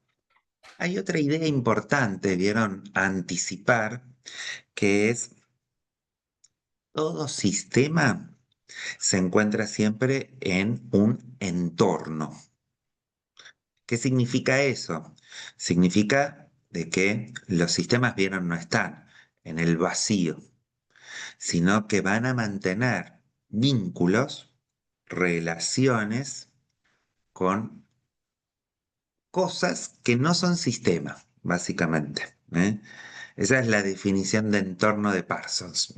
Hay otra idea importante, ¿vieron? Anticipar, que es todo sistema se encuentra siempre en un entorno. ¿Qué significa eso? Significa de que los sistemas, vieron, no están en el vacío, sino que van a mantener vínculos, relaciones con cosas que no son sistemas, básicamente. Esa es la definición de entorno de Parsons.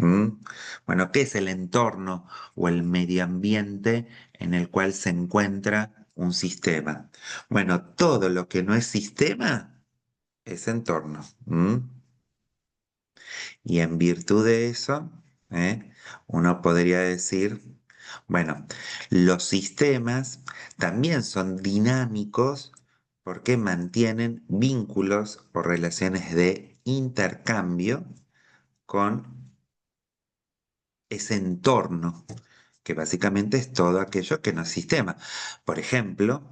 Bueno, ¿qué es el entorno o el medio ambiente en el cual se encuentra un sistema? Bueno, todo lo que no es sistema es entorno. Y en virtud de eso, ¿eh? Uno podría decir, bueno, los sistemas también son dinámicos porque mantienen vínculos o relaciones de intercambio con ese entorno, que básicamente es todo aquello que no es sistema. Por ejemplo,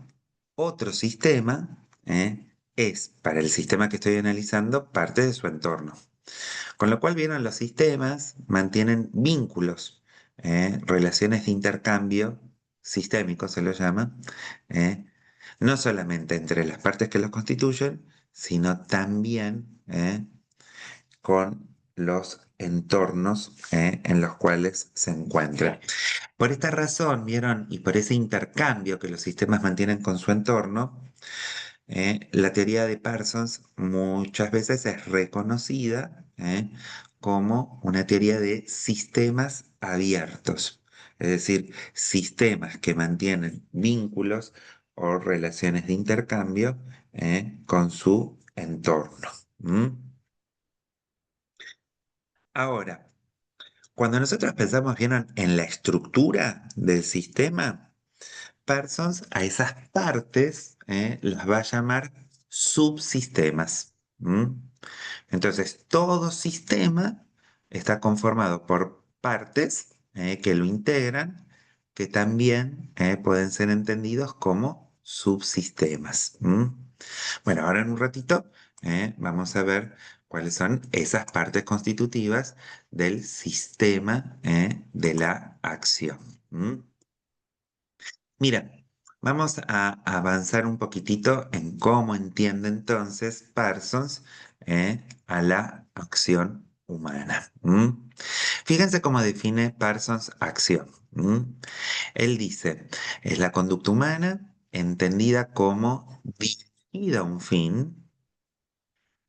otro sistema es, para el sistema que estoy analizando, parte de su entorno. Con lo cual, vieron, los sistemas mantienen vínculos, relaciones de intercambio sistémicos se lo llama, eh, no solamente entre las partes que los constituyen, sino también con los entornos en los cuales se encuentran. Por esta razón, vieron, y por ese intercambio que los sistemas mantienen con su entorno, la teoría de Parsons muchas veces es reconocida como una teoría de sistemas abiertos, es decir, sistemas que mantienen vínculos o relaciones de intercambio con su entorno. ¿M? Ahora, cuando nosotros pensamos bien en la estructura del sistema, Parsons a esas partes las va a llamar subsistemas. ¿M? Entonces, todo sistema está conformado por partes que lo integran, que también pueden ser entendidos como subsistemas. ¿M? Bueno, ahora en un ratito vamos a ver cuáles son esas partes constitutivas del sistema de la acción. ¿M? Mira, vamos a avanzar un poquitito en cómo entiende entonces Parsons a la acción humana. Fíjense cómo define Parsons acción. Él dice, es la conducta humana entendida como dirigida a un fin,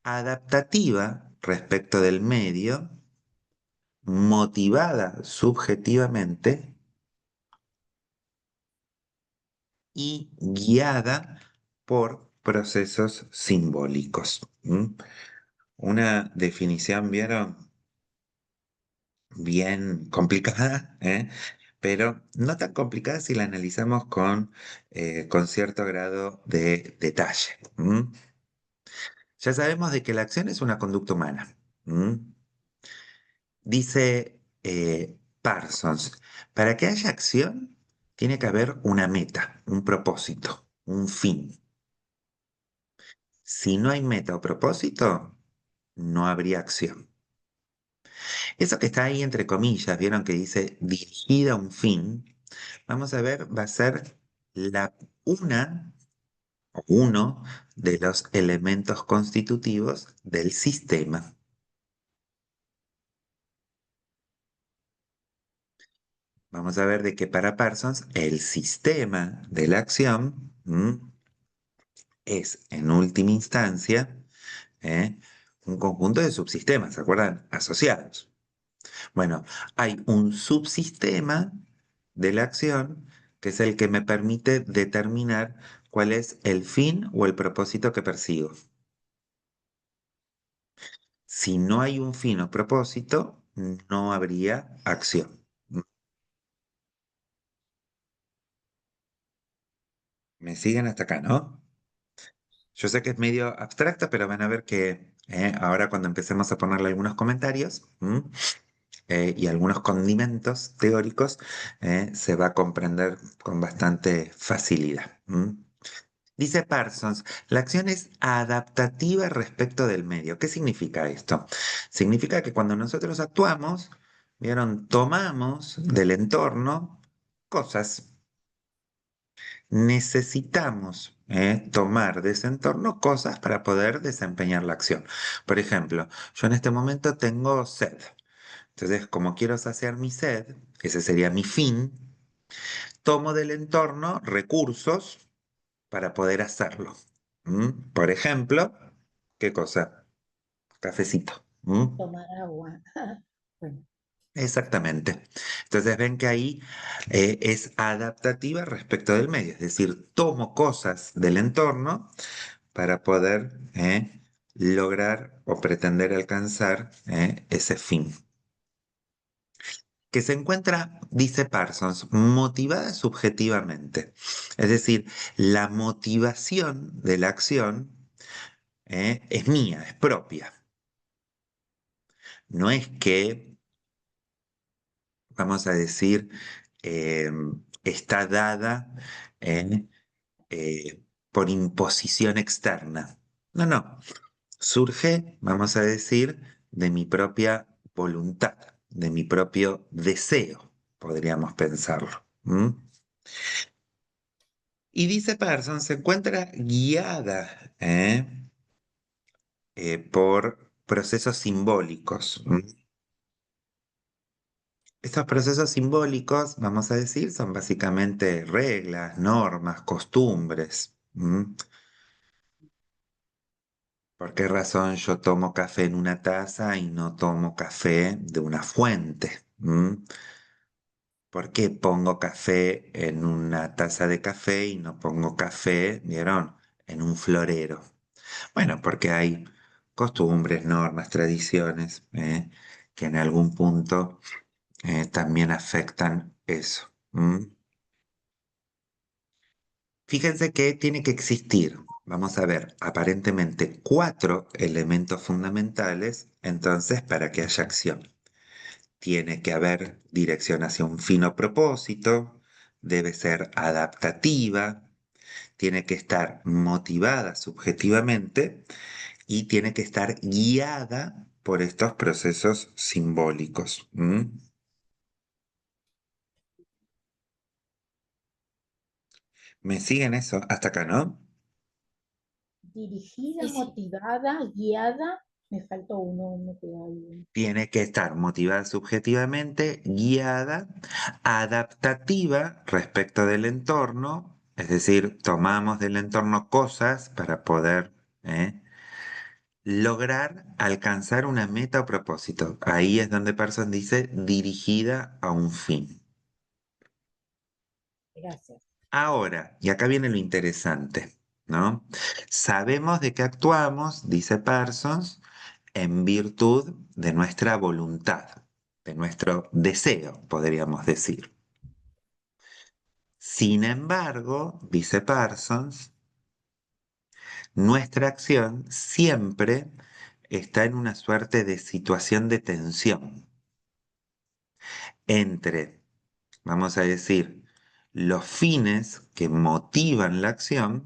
adaptativa respecto del medio, motivada subjetivamente y guiada por procesos simbólicos. Una definición, ¿vieron? Bien complicada, pero no tan complicada si la analizamos con cierto grado de detalle. Ya sabemos de que la acción es una conducta humana. ¿M? Dice Parsons, para que haya acción tiene que haber una meta, un propósito, un fin. Si no hay meta o propósito, no habría acción. Eso que está ahí entre comillas, vieron que dice dirigida a un fin, vamos a ver, va a ser la una o uno de los elementos constitutivos del sistema. Vamos a ver de que para Parsons el sistema de la acción es, en última instancia, ¿eh? un conjunto de subsistemas, ¿se acuerdan? Asociados. Bueno, hay un subsistema de la acción que es el que me permite determinar cuál es el fin o el propósito que persigo. Si no hay un fin o propósito, no habría acción. ¿Me siguen hasta acá, no? Yo sé que es medio abstracta, pero van a ver que ahora cuando empecemos a ponerle algunos comentarios y algunos condimentos teóricos, se va a comprender con bastante facilidad. Dice Parsons, la acción es adaptativa respecto del medio. ¿Qué significa esto? Significa que cuando nosotros actuamos, ¿vieron? Tomamos del entorno cosas. Necesitamos tomar de ese entorno cosas para poder desempeñar la acción. Por ejemplo, yo en este momento tengo sed. Entonces, como quiero saciar mi sed, ese sería mi fin, tomo del entorno recursos para poder hacerlo. Por ejemplo, ¿qué cosa? Cafecito. Tomar agua. Bueno, Exactamente. Entonces ven que ahí es adaptativa respecto del medio, es decir, tomo cosas del entorno para poder lograr o pretender alcanzar ese fin. Que se encuentra, dice Parsons, motivada subjetivamente. Es decir, la motivación de la acción es mía, es propia. No es que, vamos a decir, eh, está dada eh, por imposición externa. No, no. Surge, vamos a decir, de mi propia voluntad, de mi propio deseo, podríamos pensarlo. Y dice Parsons, se encuentra guiada por procesos simbólicos. Estos procesos simbólicos, vamos a decir, son básicamente reglas, normas, costumbres. ¿Por qué razón yo tomo café en una taza y no tomo café de una fuente? ¿Por qué pongo café en una taza de café y no pongo café, vieron, en un florero? Bueno, porque hay costumbres, normas, tradiciones que en algún punto también afectan eso. Fíjense que tiene que existir, vamos a ver, aparentemente cuatro elementos fundamentales, entonces, para que haya acción. Tiene que haber dirección hacia un fino propósito, debe ser adaptativa, tiene que estar motivada subjetivamente y tiene que estar guiada por estos procesos simbólicos. ¿Me siguen eso? Hasta acá, ¿no? dirigida, Sí, sí. motivada, guiada. Me faltó uno, me quedó ahí. Tiene que estar motivada subjetivamente, guiada, adaptativa respecto del entorno, es decir, tomamos del entorno cosas para poder lograr alcanzar una meta o propósito. Ahí es donde Parsons dice dirigida a un fin. Gracias. Ahora, y acá viene lo interesante, ¿no? Sabemos de que actuamos, dice Parsons, en virtud de nuestra voluntad, de nuestro deseo, podríamos decir. Sin embargo, dice Parsons, nuestra acción siempre está en una suerte de situación de tensión. entre, vamos a decir, los fines que motivan la acción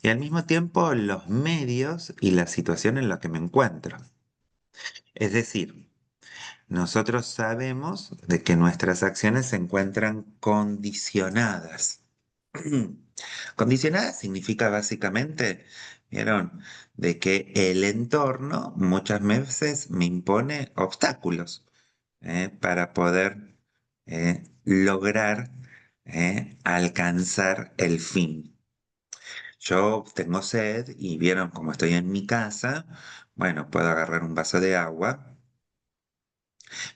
y al mismo tiempo los medios y la situación en la que me encuentro. Es decir, nosotros sabemos de que nuestras acciones se encuentran condicionadas. Condicionadas significa básicamente, ¿vieron? De que el entorno muchas veces me impone obstáculos para poder lograr alcanzar el fin. Yo tengo sed y vieron como estoy en mi casa, bueno, puedo agarrar un vaso de agua,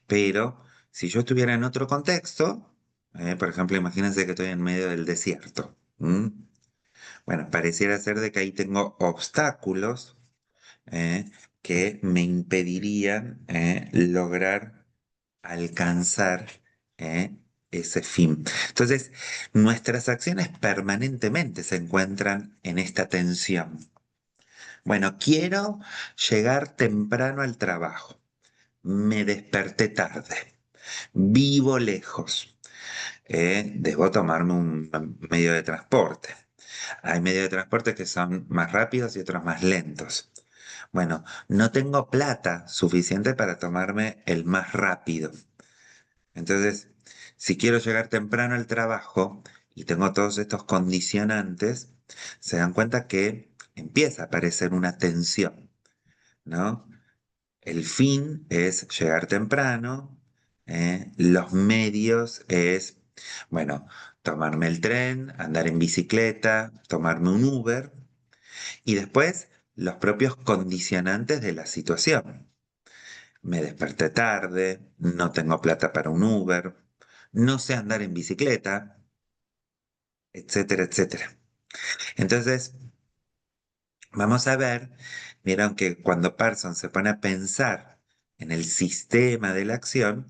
pero si yo estuviera en otro contexto, por ejemplo, imagínense que estoy en medio del desierto. ¿M? Bueno, pareciera ser de que ahí tengo obstáculos eh, que me impedirían lograr alcanzar eh, ese fin. Entonces, nuestras acciones permanentemente se encuentran en esta tensión. Bueno, quiero llegar temprano al trabajo. Me desperté tarde. Vivo lejos. Debo tomarme un medio de transporte. Hay medios de transporte que son más rápidos y otros más lentos. Bueno, no tengo plata suficiente para tomarme el más rápido. Entonces, si quiero llegar temprano al trabajo y tengo todos estos condicionantes, se dan cuenta que empieza a aparecer una tensión, ¿no? El fin es llegar temprano, los medios es, bueno, tomarme el tren, andar en bicicleta, tomarme un Uber y después los propios condicionantes de la situación. Me desperté tarde, no tengo plata para un Uber, no sé andar en bicicleta, etcétera, etcétera. Entonces, vamos a ver, vieron que cuando Parsons se pone a pensar en el sistema de la acción,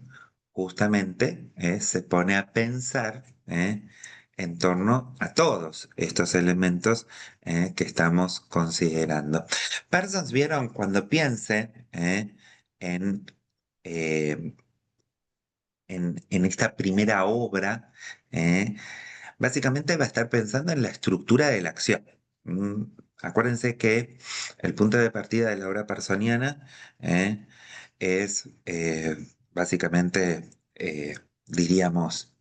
justamente se pone a pensar en torno a todos estos elementos que estamos considerando. Parsons, vieron, cuando piense en, eh, en esta primera obra, eh, básicamente va a estar pensando en la estructura de la acción. Mm, Acuérdense que el punto de partida de la obra parsoniana es básicamente, diríamos,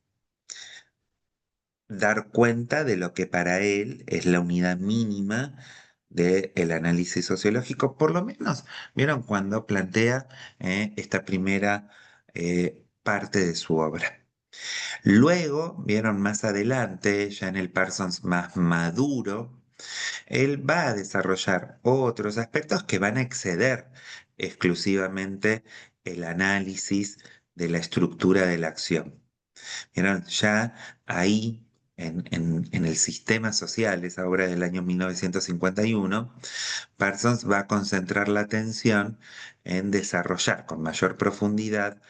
dar cuenta de lo que para él es la unidad mínima del análisis sociológico, por lo menos, ¿vieron? Cuando plantea esta primera parte de su obra. Luego, vieron más adelante, ya en el Parsons más maduro, él va a desarrollar otros aspectos que van a exceder exclusivamente el análisis de la estructura de la acción. Vieron, ya ahí en el sistema social, esa obra del año 1951, Parsons va a concentrar la atención en desarrollar con mayor profundidad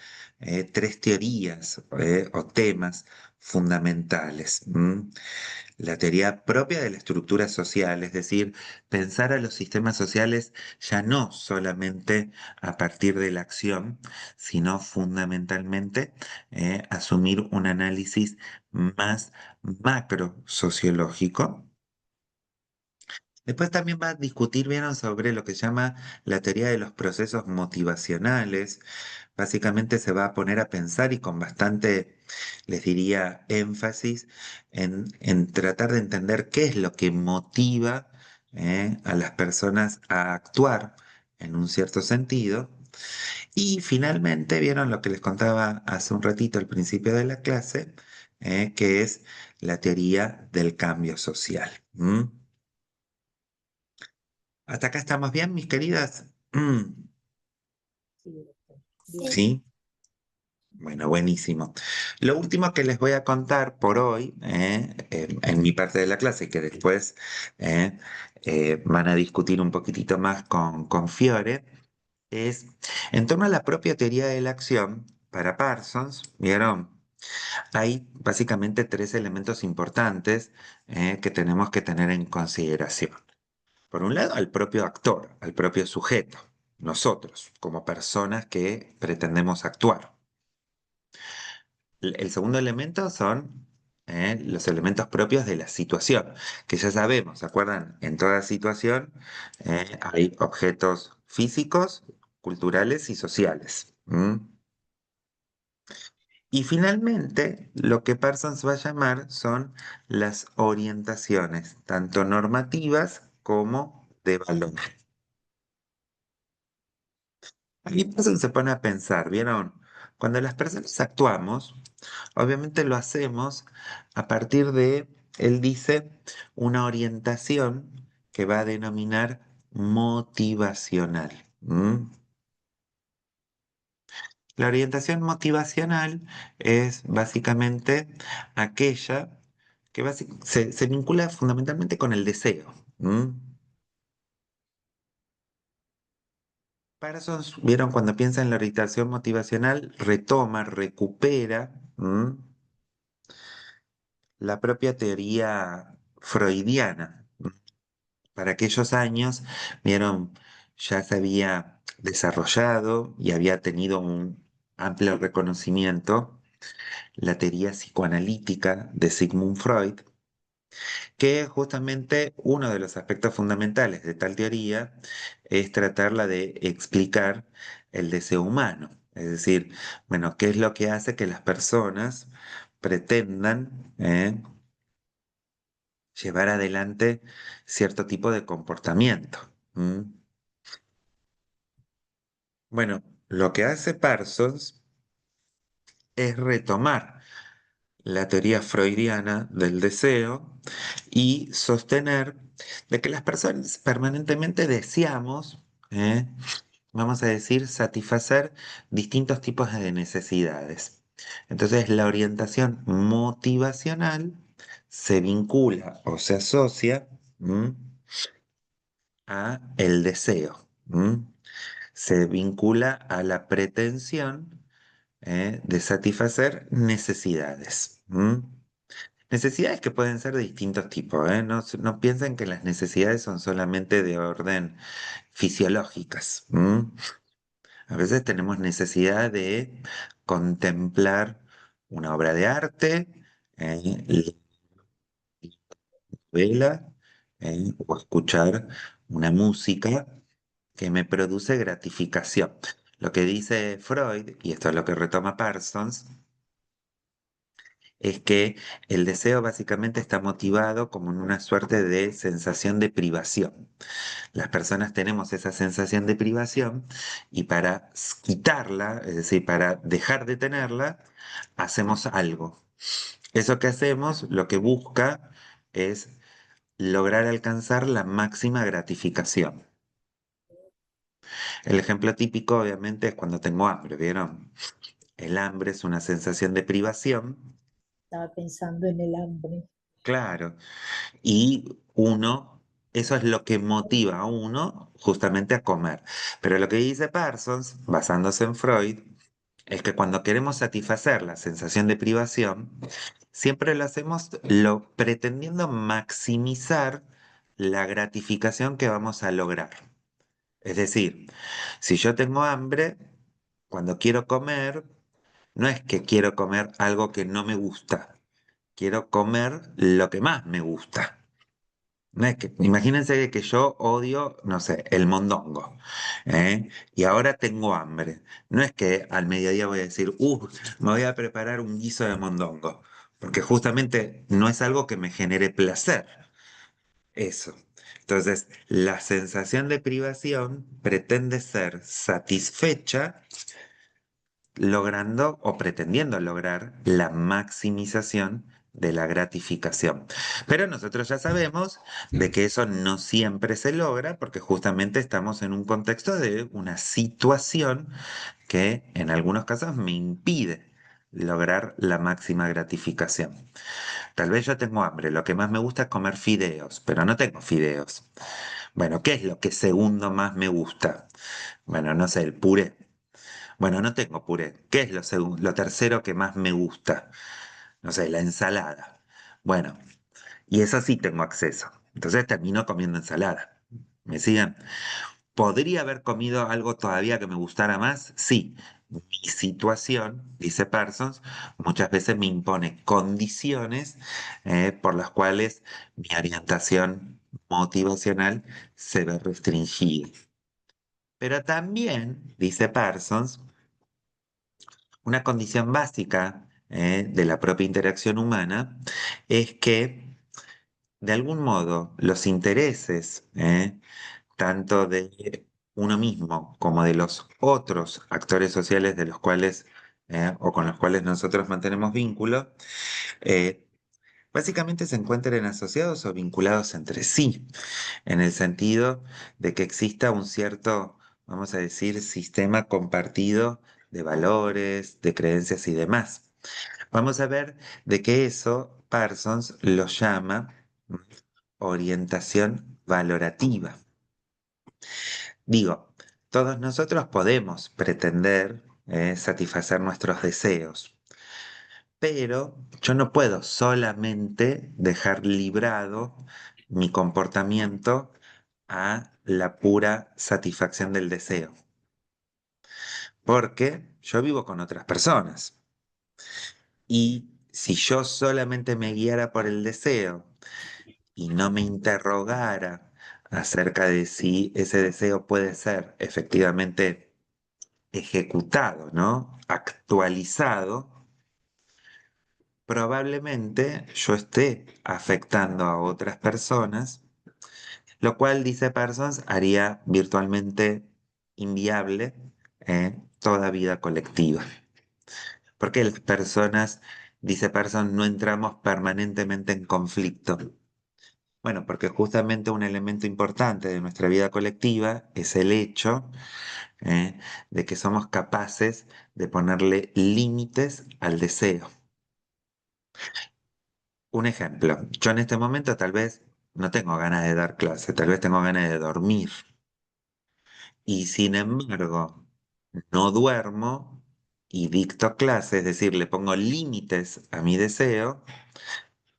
tres teorías o temas fundamentales. La teoría propia de la estructura social, es decir, pensar a los sistemas sociales ya no solamente a partir de la acción, sino fundamentalmente asumir un análisis más macro sociológico. Después también va a discutir, vieron, sobre lo que se llama la teoría de los procesos motivacionales. Básicamente se va a poner a pensar y con bastante, les diría, énfasis en tratar de entender qué es lo que motiva a las personas a actuar en un cierto sentido. Y finalmente, vieron lo que les contaba hace un ratito al principio de la clase, que es la teoría del cambio social. ¿Hasta acá estamos bien, mis queridas? Sí, doctor. Bien. Sí. Sí, bueno, buenísimo. Lo último que les voy a contar por hoy, en mi parte de la clase, que después eh, van a discutir un poquitito más con Fiore, es en torno a la propia teoría de la acción para Parsons, ¿vieron? Hay básicamente tres elementos importantes que tenemos que tener en consideración. Por un lado, al propio actor, al propio sujeto, nosotros, como personas que pretendemos actuar. El segundo elemento son los elementos propios de la situación, que ya sabemos, ¿se acuerdan? En toda situación hay objetos físicos, culturales y sociales. Y finalmente, lo que Parsons va a llamar son las orientaciones, tanto normativas como de valor. Aquí Parsons se pone a pensar, ¿vieron? Cuando las personas actuamos, obviamente lo hacemos a partir de, él dice, una orientación que va a denominar motivacional. La orientación motivacional es básicamente aquella que se vincula fundamentalmente con el deseo. Parsons, vieron, cuando piensa en la orientación motivacional, retoma, recupera la propia teoría freudiana. Para aquellos años, vieron, ya se había desarrollado y había tenido un amplio reconocimiento la teoría psicoanalítica de Sigmund Freud, que justamente uno de los aspectos fundamentales de tal teoría es tratarla de explicar el deseo humano. Es decir, bueno, ¿qué es lo que hace que las personas pretendan llevar adelante cierto tipo de comportamiento? Bueno, lo que hace Parsons es retomar la teoría freudiana del deseo y sostener de que las personas permanentemente deseamos, vamos a decir, satisfacer distintos tipos de necesidades. Entonces, la orientación motivacional se vincula o se asocia a el deseo. Se vincula a la pretensión de satisfacer necesidades. Necesidades que pueden ser de distintos tipos, ¿eh? No, no piensen que las necesidades son solamente de orden fisiológicas. A veces tenemos necesidad de contemplar una obra de arte, leer una novela, o escuchar una música que me produce gratificación. Lo que dice Freud, y esto es lo que retoma Parsons, es que el deseo básicamente está motivado como en una suerte de sensación de privación. Las personas tenemos esa sensación de privación y para quitarla, es decir, para dejar de tenerla, hacemos algo. Eso que hacemos lo que busca es lograr alcanzar la máxima gratificación. El ejemplo típico, obviamente, es cuando tengo hambre, ¿vieron? El hambre es una sensación de privación, Estaba pensando en el hambre. claro, y uno, eso es lo que motiva a uno justamente a comer. Pero lo que dice Parsons, basándose en Freud, es que cuando queremos satisfacer la sensación de privación, siempre lo hacemos pretendiendo maximizar la gratificación que vamos a lograr. Es decir, si yo tengo hambre, cuando quiero comer, no es que quiero comer algo que no me gusta, quiero comer lo que más me gusta. No es que, imagínense que yo odio, no sé, el mondongo, y ahora tengo hambre. No es que al mediodía voy a decir, me voy a preparar un guiso de mondongo, porque justamente no es algo que me genere placer. Eso. Entonces, la sensación de privación pretende ser satisfecha logrando o pretendiendo lograr la maximización de la gratificación. Pero nosotros ya sabemos de que eso no siempre se logra porque justamente estamos en un contexto de una situación que en algunos casos me impide lograr la máxima gratificación. Tal vez yo tengo hambre, lo que más me gusta es comer fideos, pero no tengo fideos. Bueno, ¿qué es lo que segundo más me gusta? Bueno, no sé, el puré. Bueno, no tengo puré. ¿Qué es lo tercero que más me gusta? No sé, la ensalada. Bueno, y eso sí tengo acceso. Entonces termino comiendo ensalada. ¿Me siguen? ¿Podría haber comido algo todavía que me gustara más? Sí, mi situación, dice Parsons, muchas veces me impone condiciones por las cuales mi orientación motivacional se ve restringida. Pero también, dice Parsons, una condición básica de la propia interacción humana es que, de algún modo, los intereses, tanto de uno mismo como de los otros actores sociales de los cuales o con los cuales nosotros mantenemos vínculo, eh, básicamente se encuentren asociados o vinculados entre sí, en el sentido de que exista un cierto, vamos a decir, sistema compartido de valores, de creencias y demás. Vamos a ver de que eso Parsons lo llama orientación valorativa. Digo, todos nosotros podemos pretender satisfacer nuestros deseos, pero yo no puedo solamente dejar librado mi comportamiento a la pura satisfacción del deseo, porque yo vivo con otras personas y si yo solamente me guiara por el deseo y no me interrogara acerca de si ese deseo puede ser efectivamente ejecutado, ¿no? Actualizado, probablemente yo esté afectando a otras personas, lo cual, dice Parsons, haría virtualmente inviable toda vida colectiva. Porque las personas, dice Parsons, no entramos permanentemente en conflicto. Bueno, porque justamente un elemento importante de nuestra vida colectiva es el hecho de que somos capaces de ponerle límites al deseo. Un ejemplo, yo en este momento tal vez no tengo ganas de dar clase, tal vez tengo ganas de dormir. Y sin embargo, no duermo y dicto clase, es decir, le pongo límites a mi deseo,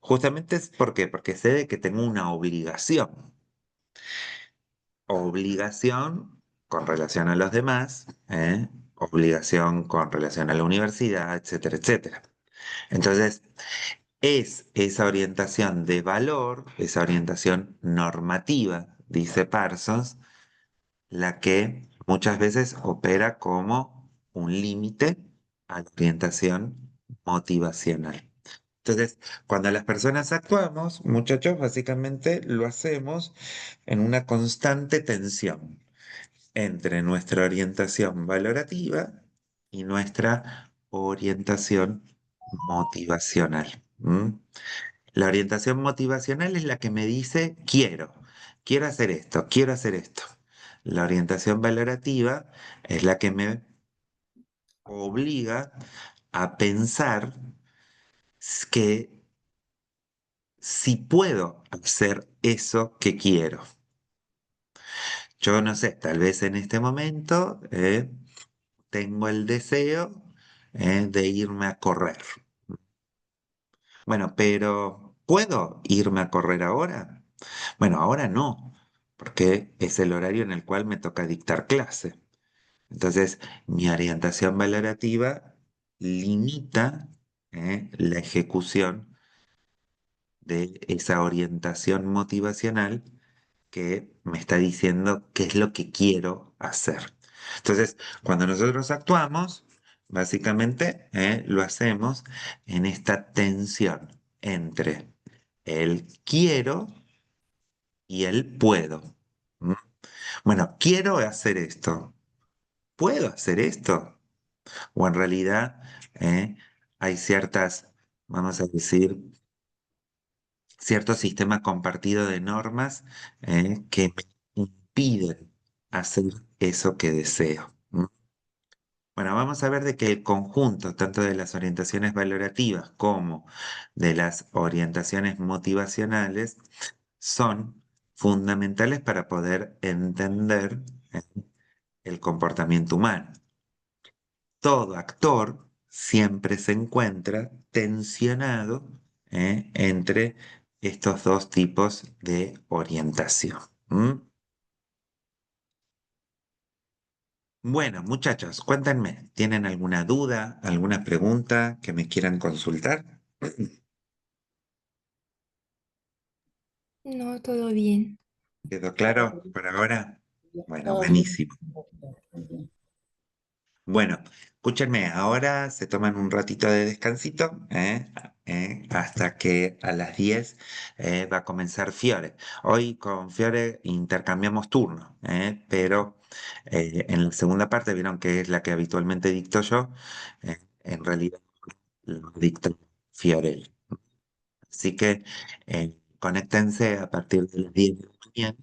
justamente es ¿por qué? Porque sé de que tengo una obligación. Obligación con relación a los demás, obligación con relación a la universidad, etcétera, etcétera. Entonces, es esa orientación de valor, esa orientación normativa, dice Parsons, la que muchas veces opera como un límite a la orientación motivacional. Entonces, cuando las personas actuamos, muchachos, básicamente lo hacemos en una constante tensión entre nuestra orientación valorativa y nuestra orientación motivacional. ¿M? La orientación motivacional es la que me dice, quiero hacer esto, quiero hacer esto. La orientación valorativa es la que me obliga a pensar que si puedo hacer eso que quiero. Yo no sé, tal vez en este momento tengo el deseo de irme a correr. Bueno, pero ¿puedo irme a correr ahora? Bueno, ahora no, porque es el horario en el cual me toca dictar clase. Entonces, mi orientación valorativa limita la ejecución de esa orientación motivacional que me está diciendo qué es lo que quiero hacer. Entonces, cuando nosotros actuamos, básicamente lo hacemos en esta tensión entre el quiero y el puedo. ¿Mm? Bueno, quiero hacer esto. ¿Puedo hacer esto? O en realidad hay ciertas, vamos a decir, cierto sistema compartido de normas que me impiden hacer eso que deseo. ¿M? Bueno, vamos a ver de que el conjunto, tanto de las orientaciones valorativas como de las orientaciones motivacionales, son fundamentales para poder entender eh, el comportamiento humano. Todo actor siempre se encuentra tensionado entre estos dos tipos de orientación. ¿M? Bueno, muchachos, cuéntenme, ¿tienen alguna duda, alguna pregunta que me quieran consultar? No, todo bien. ¿Quedó claro por ahora? Bueno, Todo bien. buenísimo. Muy bien. Bueno, escúchenme, ahora se toman un ratito de descansito, hasta que a las 10 va a comenzar Fiore. Hoy con Fiore intercambiamos turnos, pero en la segunda parte, vieron que es la que habitualmente dicto yo, en realidad lo dicta Fiorelli. Así que conéctense a partir de las 10 de la mañana.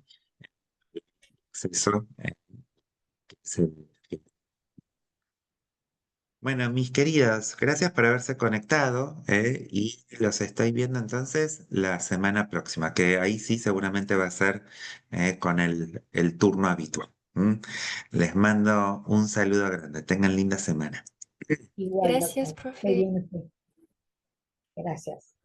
Acceso, se- Bueno, mis queridos, gracias por haberse conectado, y los estoy viendo entonces la semana próxima, que ahí sí seguramente va a ser con el turno habitual. ¿M? Les mando un saludo grande. Tengan linda semana. Igual, Gracias, doctor. Esté profe. bien usted. Gracias.